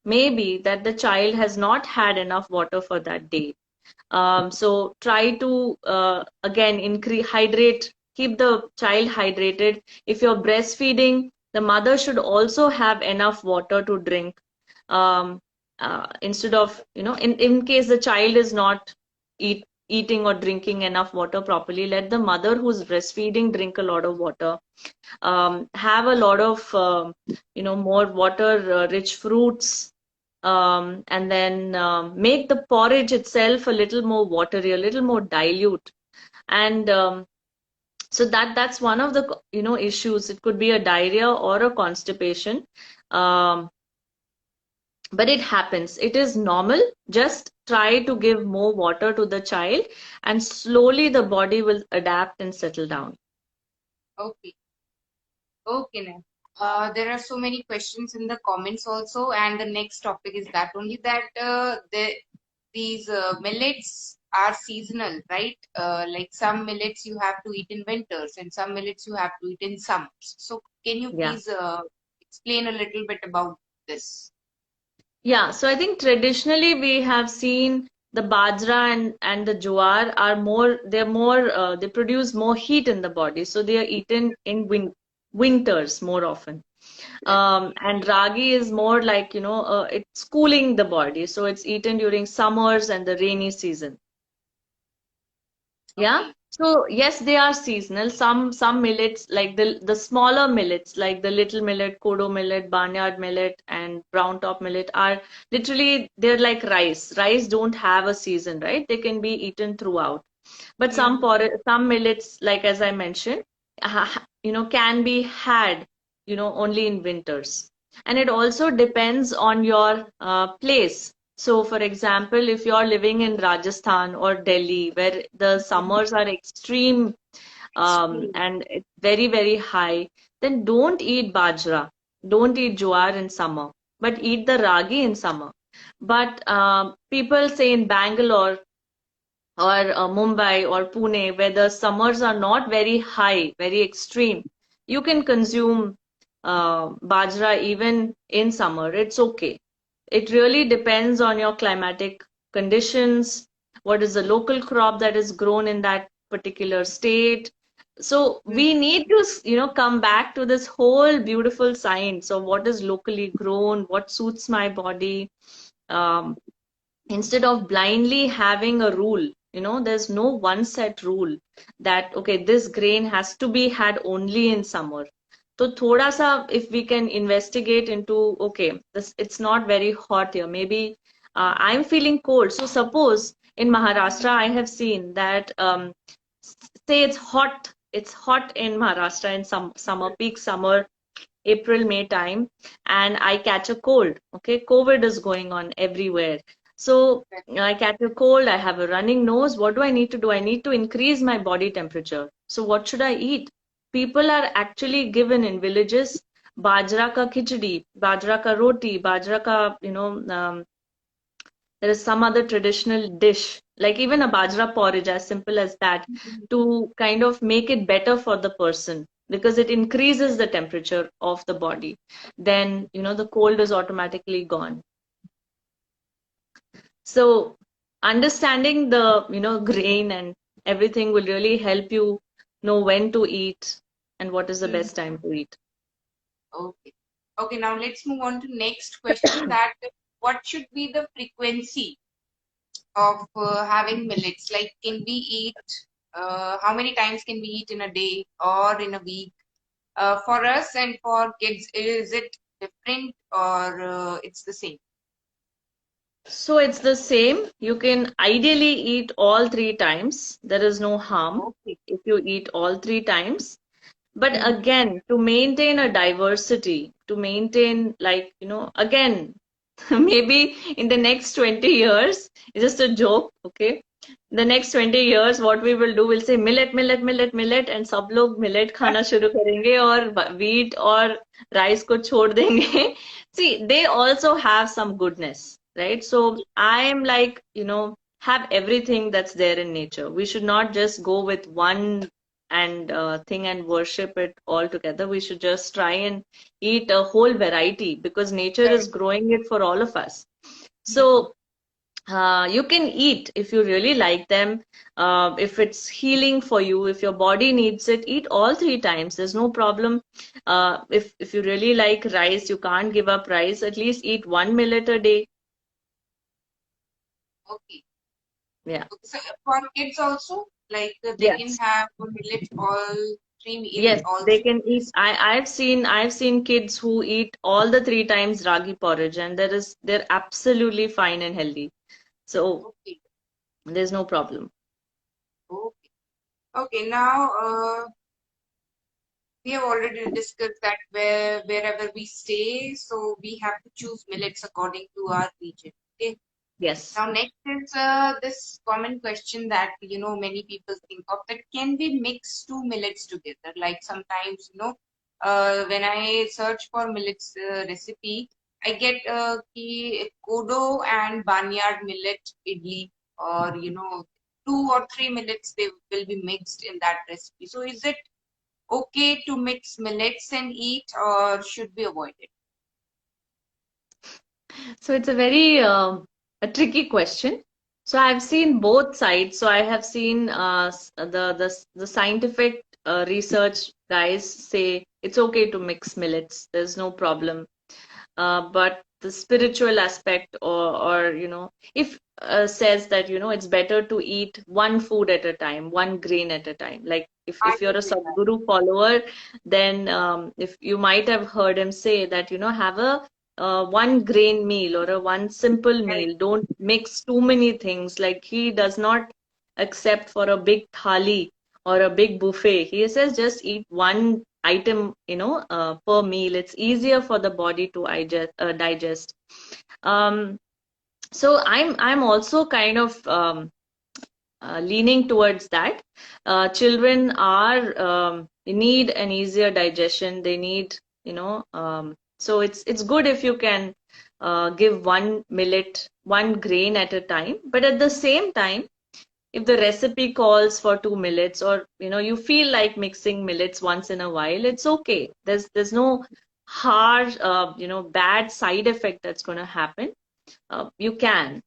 [SPEAKER 1] that the child has not had enough water for that day. So try to again increase hydrate, keep the child hydrated. If you're breastfeeding, the mother should also have enough water to drink. Instead of, in case the child is not eating or drinking enough water properly, let the mother who's breastfeeding drink a lot of water. Have a lot of more water rich fruits, and then make the porridge itself a little more watery, a little more dilute. And so that's one of the issues. It could be a diarrhea or a constipation, um, but it happens. It is normal. Just try to give more water to the child, and slowly the body will adapt and settle down.
[SPEAKER 2] Okay. Okay, ma'am. There are so many questions in the comments also, and the next topic is that only that these millets are seasonal, right? Like some millets you have to eat in winters, and some millets you have to eat in summers. So, can you
[SPEAKER 1] Yeah.
[SPEAKER 2] please explain a little bit about this.
[SPEAKER 1] Yeah, so I think traditionally we have seen the bajra and the jowar are more, they produce more heat in the body, so they are eaten in winters more often.
[SPEAKER 2] Correct.
[SPEAKER 1] And ragi is more like, it's cooling the body, so it's eaten during summers and the rainy season. Yeah.
[SPEAKER 2] Okay.
[SPEAKER 1] So yes, they are seasonal. Some millets, like the smaller millets, like the little millet, kodo millet, barnyard millet, and brown top millet, are literally, they're like rice. Rice don't have a season, right? They can be eaten throughout. But
[SPEAKER 2] Mm-hmm.
[SPEAKER 1] some millets, like as I mentioned, can be had, only in winters. And it also depends on your place. So, for example, if you're living in Rajasthan or Delhi, where the
[SPEAKER 2] Mm-hmm.
[SPEAKER 1] summers are extreme,
[SPEAKER 2] Extreme.
[SPEAKER 1] and it's very, very high, then don't eat bajra. Don't eat jowar in summer, but eat the ragi in summer. But people say in Bangalore or Mumbai or Pune, where the summers are not very high, very extreme, you can consume bajra even in summer. It's okay. It really depends on your climatic conditions, what is the local crop that is grown in that particular state. So we
[SPEAKER 2] Mm-hmm.
[SPEAKER 1] need to, come back to this whole beautiful science of what is locally grown, what suits my body. Um, Instead of blindly having a rule, there's no one set rule that okay, this grain has to be had only in summer. So thoda sa, if we can investigate into, okay, this, it's not very hot here, maybe I'm feeling cold, so suppose in Maharashtra I have seen that, say it's hot in Maharashtra in some summer, peak summer, April, May time, and I catch a cold. Okay, COVID is going on everywhere. So I catch a cold, I have a running nose. What do I need to do? I need to increase my body temperature. So what should I eat? People are actually given in villages bajra ka khichdi, bajra ka roti, bajra ka, there is some other traditional dish, like even a bajra porridge, as simple as that, to kind of make it better for the person because it increases the temperature of the body. Then, the cold is automatically gone. So, understanding the, grain and everything will really help you know when to eat and what is the
[SPEAKER 2] Mm-hmm.
[SPEAKER 1] best time to eat.
[SPEAKER 2] Okay. Okay, now let's move on to next question, that what should be the frequency of having millets? Like, can we eat, how many times can we eat in a day or in a week? For us and for kids, is it different or it's the same?
[SPEAKER 1] So it's the same. You can ideally eat all three times. There is no harm
[SPEAKER 2] Okay.
[SPEAKER 1] if you eat all three times. But
[SPEAKER 2] Mm-hmm.
[SPEAKER 1] again, to maintain a diversity, to maintain, like, again, maybe in the next 20 years, it's just a joke, okay? The next 20 years, what we will do, we'll say millet, millet, millet, millet, and सब लोग millet खाना शुरू करेंगे और wheat और rice को छोड़ देंगे. See, they also have some goodness, right? So I'm like, have everything that's there in nature. We should not just go with one and thing and worship it all together. We should just try and eat a whole variety because nature is
[SPEAKER 2] Correct.
[SPEAKER 1] growing it for all of us. So you can eat if you really like them. If it's healing for you, if your body needs it, eat all three times. There's no problem. If you really like rice, you can't give up rice. At least eat one millet a day.
[SPEAKER 2] Okay.
[SPEAKER 1] Yeah.
[SPEAKER 2] Okay. So for kids also, like they can
[SPEAKER 1] Yes.
[SPEAKER 2] have millet all three in
[SPEAKER 1] Yes,
[SPEAKER 2] all
[SPEAKER 1] they
[SPEAKER 2] three
[SPEAKER 1] can eat.
[SPEAKER 2] meals.
[SPEAKER 1] I've seen kids who eat all the three times ragi porridge, and they're absolutely fine and healthy. So
[SPEAKER 2] Okay.
[SPEAKER 1] there's no problem.
[SPEAKER 2] Okay. Okay. Now we have already discussed that wherever we stay, so we have to choose millets according to our region. Okay.
[SPEAKER 1] Yes.
[SPEAKER 2] Now next is this common question that many people think of, that can we mix two millets together? Like sometimes when I search for millets recipe, I get kodo and barnyard millet idli, or two or three millets they will be mixed in that recipe. So is it okay to mix millets and eat, or should be avoided?
[SPEAKER 1] So it's a very a tricky question. So I've seen both sides. So I have seen the scientific research guys say it's okay to mix millets. There's no problem. But the spiritual aspect, or if says that it's better to eat one food at a time, one grain at a time. Like
[SPEAKER 2] I
[SPEAKER 1] if you're a
[SPEAKER 2] agree with that.
[SPEAKER 1] Sadhguru follower, then if you might have heard him say that have a one grain meal or a one simple
[SPEAKER 2] Correct.
[SPEAKER 1] meal. Don't mix too many things. Like he does not accept for a big thali or a big buffet. He says just eat one item, per meal. It's easier for the body to digest. Um, so I'm also kind of leaning towards that. Children are need an easier digestion. They need, so it's good if you can give one millet, one grain at a time. But at the same time, if the recipe calls for two millets, or you feel like mixing millets once in a while, it's okay. There's no hard bad side effect that's going to happen. You can,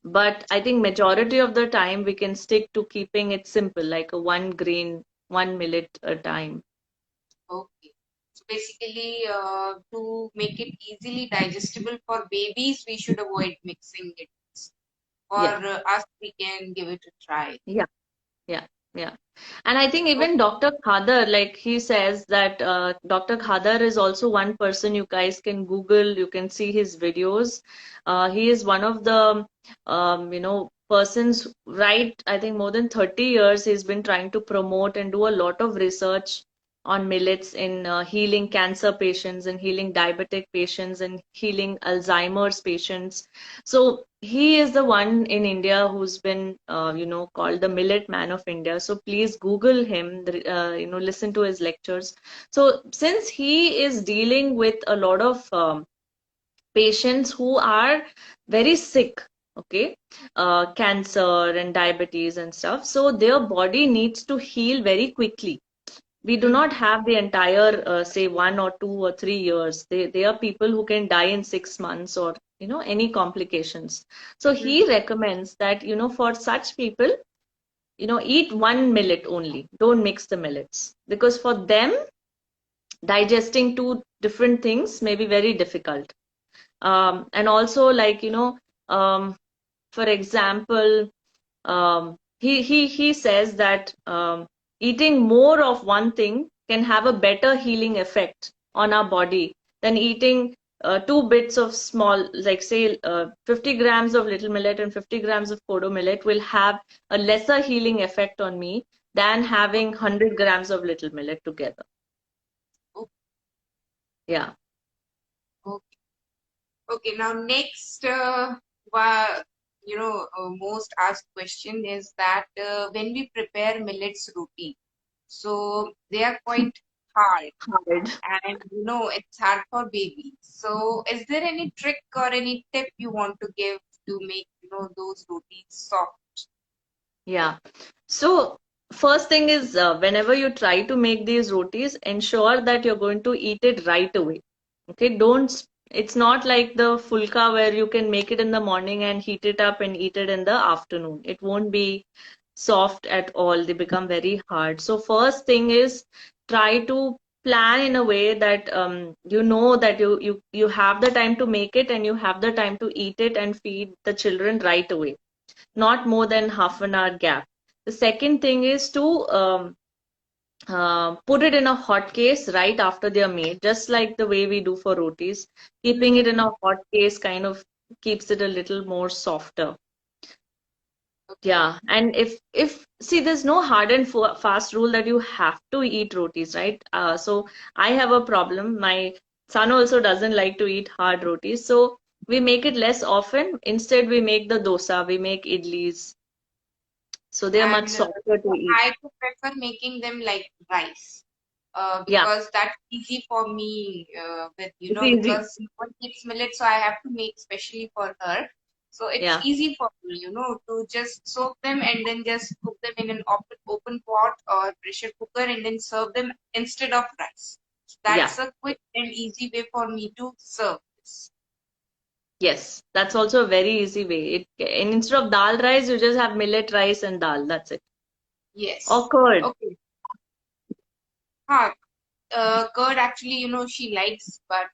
[SPEAKER 1] but I think majority of the time we can stick to keeping it simple, like a one grain, one millet a time.
[SPEAKER 2] Okay. So basically, to make it easily digestible for babies, we should avoid mixing it. For
[SPEAKER 1] Yeah,
[SPEAKER 2] us, we can give it a try.
[SPEAKER 1] yeah. Yeah, yeah. And I think
[SPEAKER 2] Okay.
[SPEAKER 1] even Dr. Khadar, like he says that Dr. Khadar is also one person you guys can Google, you can see his videos. He is one of the, persons, right? I think more than 30 years he's been trying to promote and do a lot of research on millets in healing cancer patients and healing diabetic patients and healing Alzheimer's patients. So he is the one in India who's been, called the Millet Man of India. So please Google him, listen to his lectures. So since he is dealing with a lot of patients who are very sick, okay, cancer and diabetes and stuff, so their body needs to heal very quickly. We do
[SPEAKER 2] Mhm.
[SPEAKER 1] not have the entire say 1 or 2 or 3 years. They are people who can die in 6 months, or any complications. So he
[SPEAKER 2] Mhm.
[SPEAKER 1] recommends that for such people, eat one millet only, don't mix the millets, because for them digesting two different things may be very difficult. And also, like for example, he says that eating more of one thing can have a better healing effect on our body than eating two bits of small, like say 50 grams of little millet and 50 grams of kodo millet will have a lesser healing effect on me than having 100 grams of little millet together.
[SPEAKER 2] Okay.
[SPEAKER 1] Yeah.
[SPEAKER 2] Okay. Okay. Now, next, most asked question is that when we prepare millets roti, so they are quite hard,
[SPEAKER 1] Hard.
[SPEAKER 2] and it's hard for babies. So, is there any trick or any tip you want to give to make those rotis soft?
[SPEAKER 1] Yeah. So first thing is, whenever you try to make these rotis, ensure that you're going to eat it right away. Okay, it's not like the fulka where you can make it in the morning and heat it up and eat it in the afternoon. It won't be soft at all. They become very hard. So first thing is, try to plan in a way that you know that you have the time to make it and you have the time to eat it and feed the children right away, not more than half an hour gap. The second thing is to put it in a hot case right after they are made, just like the way we do for rotis. Keeping
[SPEAKER 2] Mhm.
[SPEAKER 1] it in a hot case kind of keeps it a little more softer.
[SPEAKER 2] Okay.
[SPEAKER 1] Yeah, and if see, there's no hard and fast rule that you have to eat rotis, right? So I have a problem. My son also doesn't like to eat hard rotis, so we make it less often. Instead, we make the dosa, we make idlis, so they are much
[SPEAKER 2] And
[SPEAKER 1] softer to eat.
[SPEAKER 2] I could prefer making them like rice,
[SPEAKER 1] Yeah,
[SPEAKER 2] because that's easy for me, with
[SPEAKER 1] it's easy.
[SPEAKER 2] because no one eats millet, so I have to make specially for her. So it's
[SPEAKER 1] Yeah.
[SPEAKER 2] easy for me, to just soak them and then just cook them in an open pot or pressure cooker and then serve them instead of rice.
[SPEAKER 1] Yeah.
[SPEAKER 2] That's a quick and easy way for me to serve this.
[SPEAKER 1] Yes. That's also a very easy way. And instead of dal rice, you just have millet rice and dal. That's it. Or
[SPEAKER 2] Yes.
[SPEAKER 1] curd.
[SPEAKER 2] Okay. Curd actually, she likes, but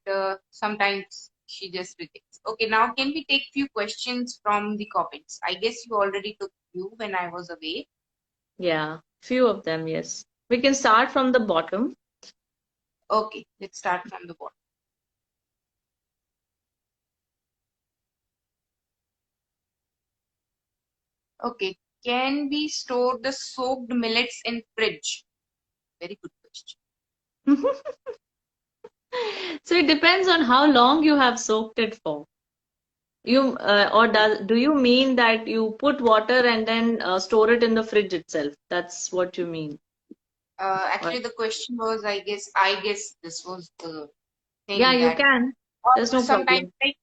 [SPEAKER 2] sometimes she just rejects. Okay, now can we take few questions from the comments? I guess you already took few when I was away.
[SPEAKER 1] Yeah. Few of them, yes. We can start from the bottom.
[SPEAKER 2] Okay, let's start from the bottom. Okay, can we store the soaked millets in fridge? Very good question.
[SPEAKER 1] So it depends on how long you have soaked it for. Do you mean that you put water and then store it in the fridge itself? That's what you mean. Or,
[SPEAKER 2] Actually, the question was, I guess this was the
[SPEAKER 1] yeah,
[SPEAKER 2] thing
[SPEAKER 1] you
[SPEAKER 2] that,
[SPEAKER 1] can. There's
[SPEAKER 2] or
[SPEAKER 1] no
[SPEAKER 2] sometimes
[SPEAKER 1] problem.
[SPEAKER 2] like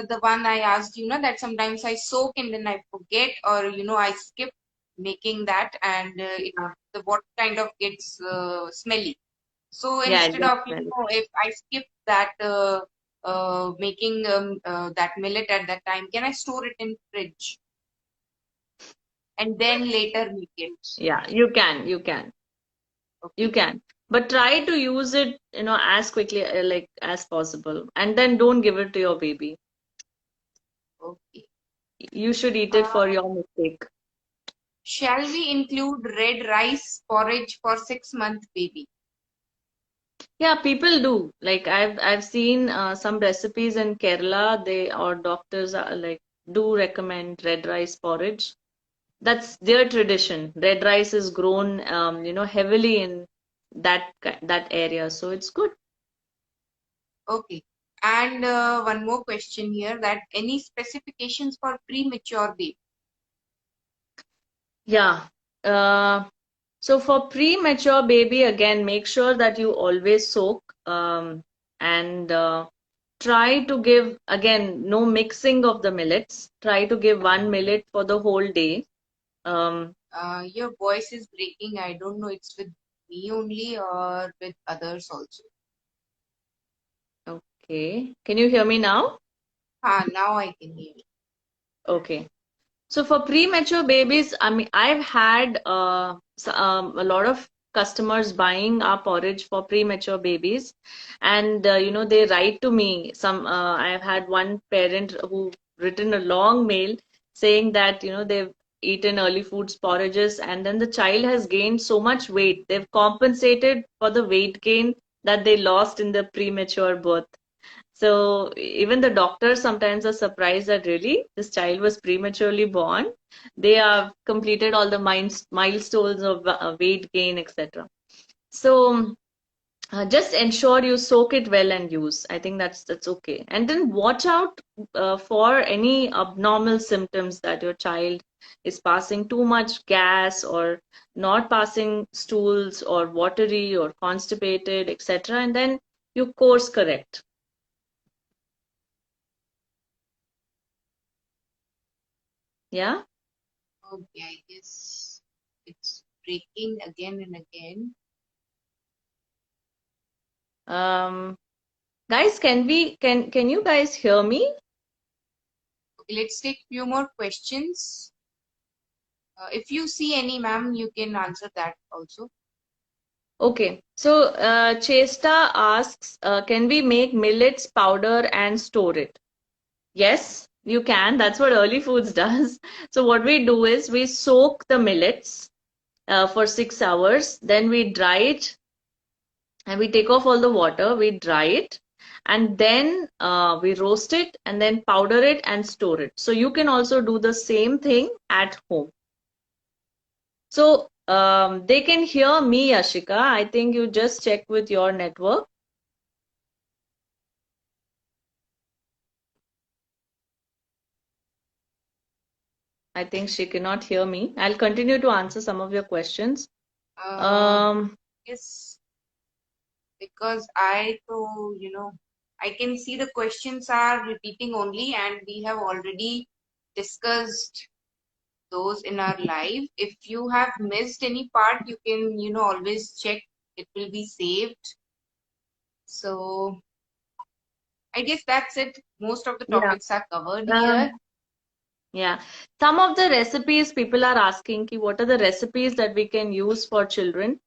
[SPEAKER 2] the one I asked, that sometimes I soak and then I forget, or I skip making that, and the water kind of gets smelly. So
[SPEAKER 1] Yeah, it
[SPEAKER 2] instead
[SPEAKER 1] gets
[SPEAKER 2] of,
[SPEAKER 1] smelly.
[SPEAKER 2] if I skip that making that millet at that time, can I store it in fridge and then later make it?
[SPEAKER 1] Yeah, you can. You can. You
[SPEAKER 2] Okay,
[SPEAKER 1] can. But try to use it, as quickly like as possible. And then don't give it to your baby.
[SPEAKER 2] okay.
[SPEAKER 1] You should eat it
[SPEAKER 2] Uh,
[SPEAKER 1] for your mistake.
[SPEAKER 2] shall we include red rice porridge for 6 month baby?
[SPEAKER 1] Yeah, people do. Like I've seen some recipes in Kerala, they or doctors are like do recommend red rice porridge. That's their tradition. Red rice is grown, heavily in that area, so it's good.
[SPEAKER 2] Okay. And one more question here, that any specifications for premature baby?
[SPEAKER 1] Yeah. Uh, so for premature baby, again, make sure that you always soak, and try to give, again, no mixing of the millets. Try to give one millet for the whole day. Um,
[SPEAKER 2] Your voice is breaking. I don't know it's with me only or with others also.
[SPEAKER 1] okay. Can you hear me now?
[SPEAKER 2] Now I can hear you.
[SPEAKER 1] Okay. So for premature babies, I mean, I've had a lot of customers buying our porridge for premature babies, and they write to me. I have had one parent who written a long mail saying that they've eaten early foods porridges, and then the child has gained so much weight. They've compensated for the weight gain that they lost in the premature birth. So even the doctors sometimes are surprised that really this child was prematurely born. They have completed all the milestones of weight gain, etc. So just ensure you soak it well and use. I think that's okay. And then watch out for any abnormal symptoms that your child is passing too much gas or not passing stools or watery or constipated, etc. And then you course correct. Yeah.
[SPEAKER 2] Okay, I guess it's breaking again and again.
[SPEAKER 1] Um, Guys, can you guys hear me?
[SPEAKER 2] Okay, let's take few more questions. If you see any, ma'am, you can answer that also.
[SPEAKER 1] Okay. So Chesta asks, can we make millets powder and store it? Yes, you can. That's what Early Foods does. So what we do is we soak the millets for 6 hours, then we dry it and we take off all the water, we dry it, and then we roast it and then powder it and store it. So you can also do the same thing at home. So they can hear me, Ashika. I think you just check with your network. I think she cannot hear me. I'll continue to answer some of your questions.
[SPEAKER 2] Uh,
[SPEAKER 1] Um,
[SPEAKER 2] yes, because I can see the questions are repeating only, and we have already discussed those in our live. If you have missed any part, you can, always check. It will be saved. So I guess that's it. Most of the
[SPEAKER 1] Yeah.
[SPEAKER 2] topics are covered here.
[SPEAKER 1] Um, yeah. Some of the recipes people are asking ki what are the recipes that we can use for children?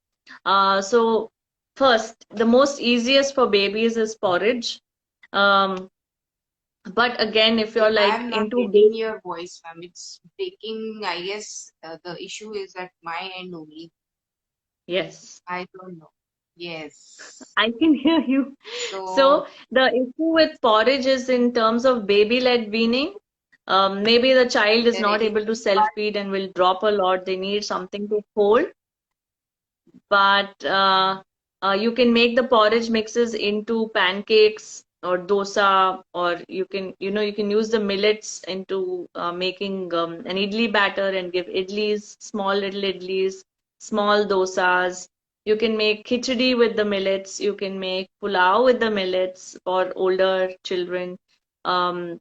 [SPEAKER 1] So first, the most easiest for babies is porridge. Um, but again, if you're
[SPEAKER 2] I
[SPEAKER 1] like
[SPEAKER 2] am not
[SPEAKER 1] into
[SPEAKER 2] getting
[SPEAKER 1] bake,
[SPEAKER 2] your voice, ma'am. It's breaking. I guess the issue is at my end only.
[SPEAKER 1] yes,
[SPEAKER 2] I don't know. Yes.
[SPEAKER 1] I can hear you.
[SPEAKER 2] So
[SPEAKER 1] So the issue with porridge is in terms of baby-led weaning. Maybe the child is
[SPEAKER 2] they're
[SPEAKER 1] not
[SPEAKER 2] ready.
[SPEAKER 1] able to self-feed and will drop a lot. They need something to hold. But you can make the porridge mixes into pancakes or dosa, or you can use the millets into making an idli batter and give idlis, small little idlis, small dosas. You can make khichdi with the millets. You can make pulao with the millets for older children. Um,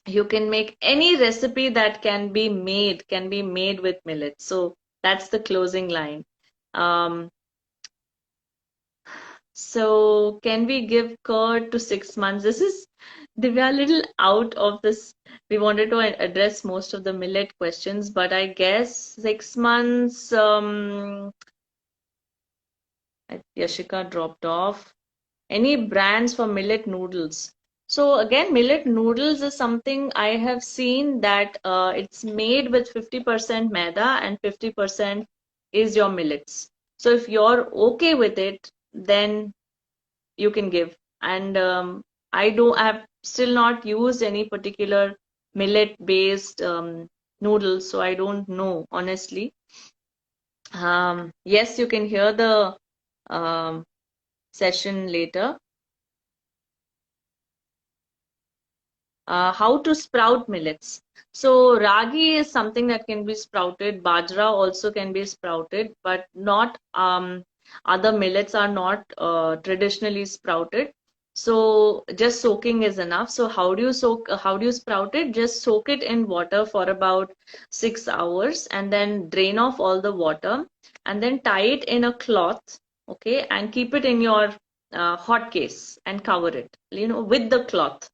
[SPEAKER 1] you can make any recipe that can be made with millets. So that's the closing line. Um, so can we give curd to 6 months? This is Divya a little out of this. We wanted to address most of the millet questions, but I guess 6 months. Yashika dropped off. Any brands for millet noodles? So again, millet noodles is something I have seen that it's made with 50% maida and 50% is your millets. So if you're okay with it, then you can give. And I have still not used any particular millet based noodles, so I don't know honestly. Yes, you can hear the um, session later. How to sprout millets. So ragi is something that can be sprouted. Bajra also can be sprouted, but not other millets are not traditionally sprouted. So just soaking is enough. So how do you soak? How do you sprout it? Just soak it in water for about 6 hours, and then drain off all the water, and then tie it in a cloth, okay, and keep it in your hot case and cover it, with the cloth,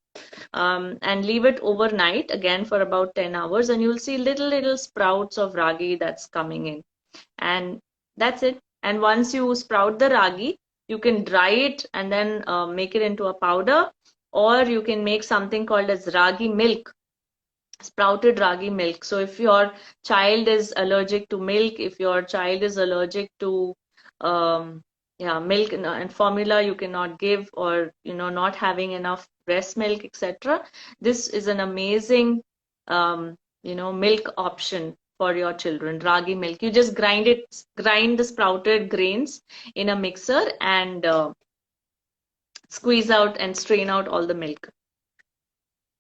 [SPEAKER 1] and leave it overnight again for about 10 hours, and you'll see little sprouts of ragi that's coming in. And that's it. And once you sprout the ragi, you can dry it and then make it into a powder, or you can make something called as ragi milk, sprouted ragi milk. So if your child is allergic to milk, if your child is allergic to milk and formula you cannot give, or not having enough breast milk, etc., this is an amazing milk option for your children. Ragi milk, you just grind the sprouted grains in a mixer and squeeze out and strain out all the milk.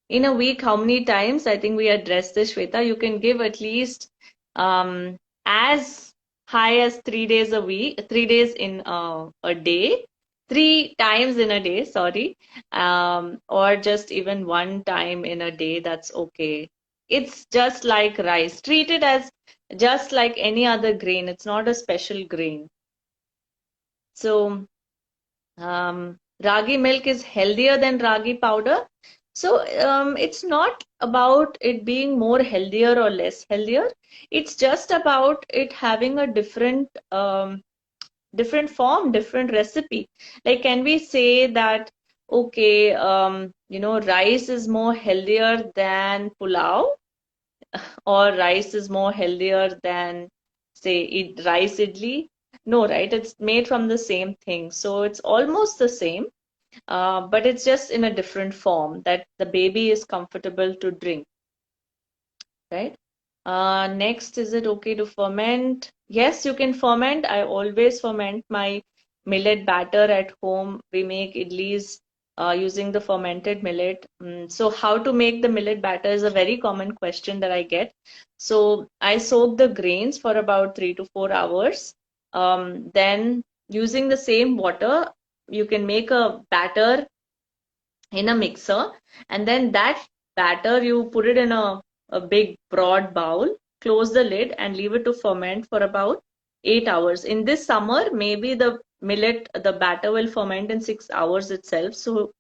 [SPEAKER 1] In a week, how many times? I think we addressed this, Shweta. You can give at least um, as high as 3 days a week, 3 days in a day, 3 times in a day, sorry, or just even one time in a day. That's okay. It's just like rice. Treat it as just like any other grain. It's not a special grain. So ragi milk is healthier than ragi powder. So it's not about it being more healthier or less healthier. It's just about it having a different form, different recipe. Like, can we say that, okay, rice is more healthier than pulao, or rice is more healthier than, say, rice idli? No, right? It's made from the same thing. So it's almost the same, but it's just in a different form that the baby is comfortable to drink, right? Next, is it okay to ferment? Yes, you can ferment. I always ferment my millet batter at home. We make idlis using the fermented millet. So how to make the millet batter is a very common question that I get. So I soak the grains for about 3 to 4 hours. Then using the same water, you can make a batter in a mixer, and then that batter you put it in a a big broad bowl, close the lid and leave it to ferment for about 8 hours. In this summer, maybe the millet, the batter will ferment in 6 hours itself. So,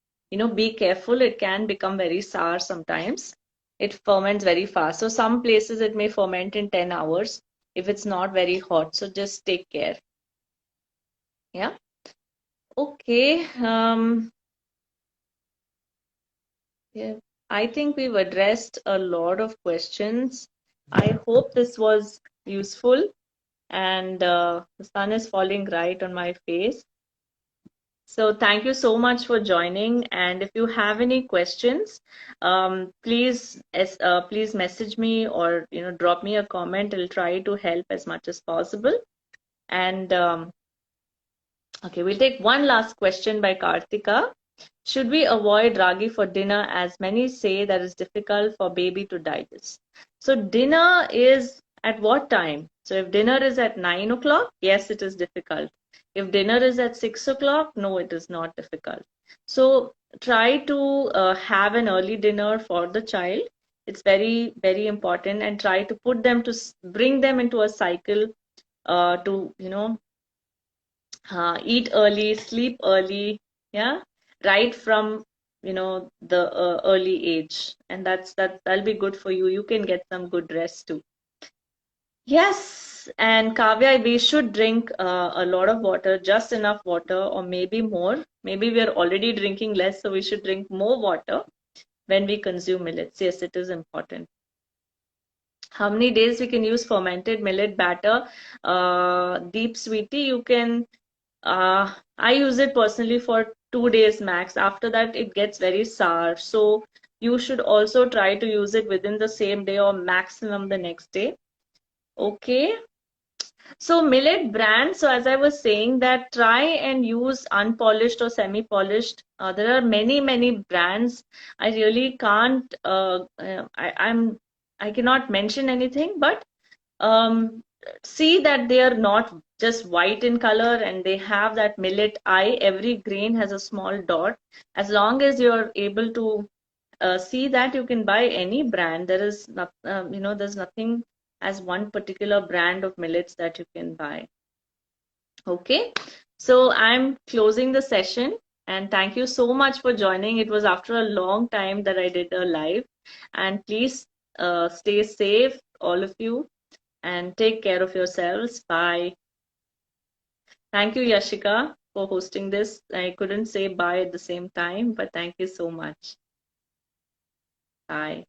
[SPEAKER 1] be careful. It can become very sour sometimes. It ferments very fast. So some places it may ferment in 10 hours if it's not very hot. So just take care. Yeah. Okay. Yeah, I think we've addressed a lot of questions. I hope this was useful, and the sun is falling right on my face. So thank you so much for joining. And if you have any questions, please message me or drop me a comment. I'll try to help as much as possible. And okay, we'll take one last question by Kartika. Should we avoid ragi for dinner as many say that is difficult for baby to digest? So dinner is at what time? So if dinner is at 9 o'clock, yes, it is difficult. If dinner is at 6 o'clock, no, it is not difficult. So try to have an early dinner for the child. It's very, very important, and try to bring them into a cycle to, eat early, sleep early, yeah, right from the early age, and that'll be good for you. You can get some good rest too. Yes, and Kavya, we should drink a lot of water, just enough water, or maybe more. Maybe we are already drinking less, so we should drink more water when we consume millets. Yes, it is important. How many days we can use fermented millet batter? Deep Sweetie, you can I use it personally for 2 days max. After that, it gets very sour. So you should also try to use it within the same day or maximum the next day. Okay. So Millet Brand. So as I was saying that try and use unpolished or semi-polished. There are many brands. I really can't. I cannot mention anything, but um, see that they are not just white in color and they have that millet eye. Every grain has a small dot. As long as you're able to see that, you can buy any brand. There is not, there's nothing as one particular brand of millets that you can buy. Okay, so I'm closing the session, and thank you so much for joining. It was after a long time that I did a live, and please stay safe, all of you, and take care of yourselves. Bye. Thank you, Yashika, for hosting this. I couldn't say bye at the same time, but thank you so much. Bye.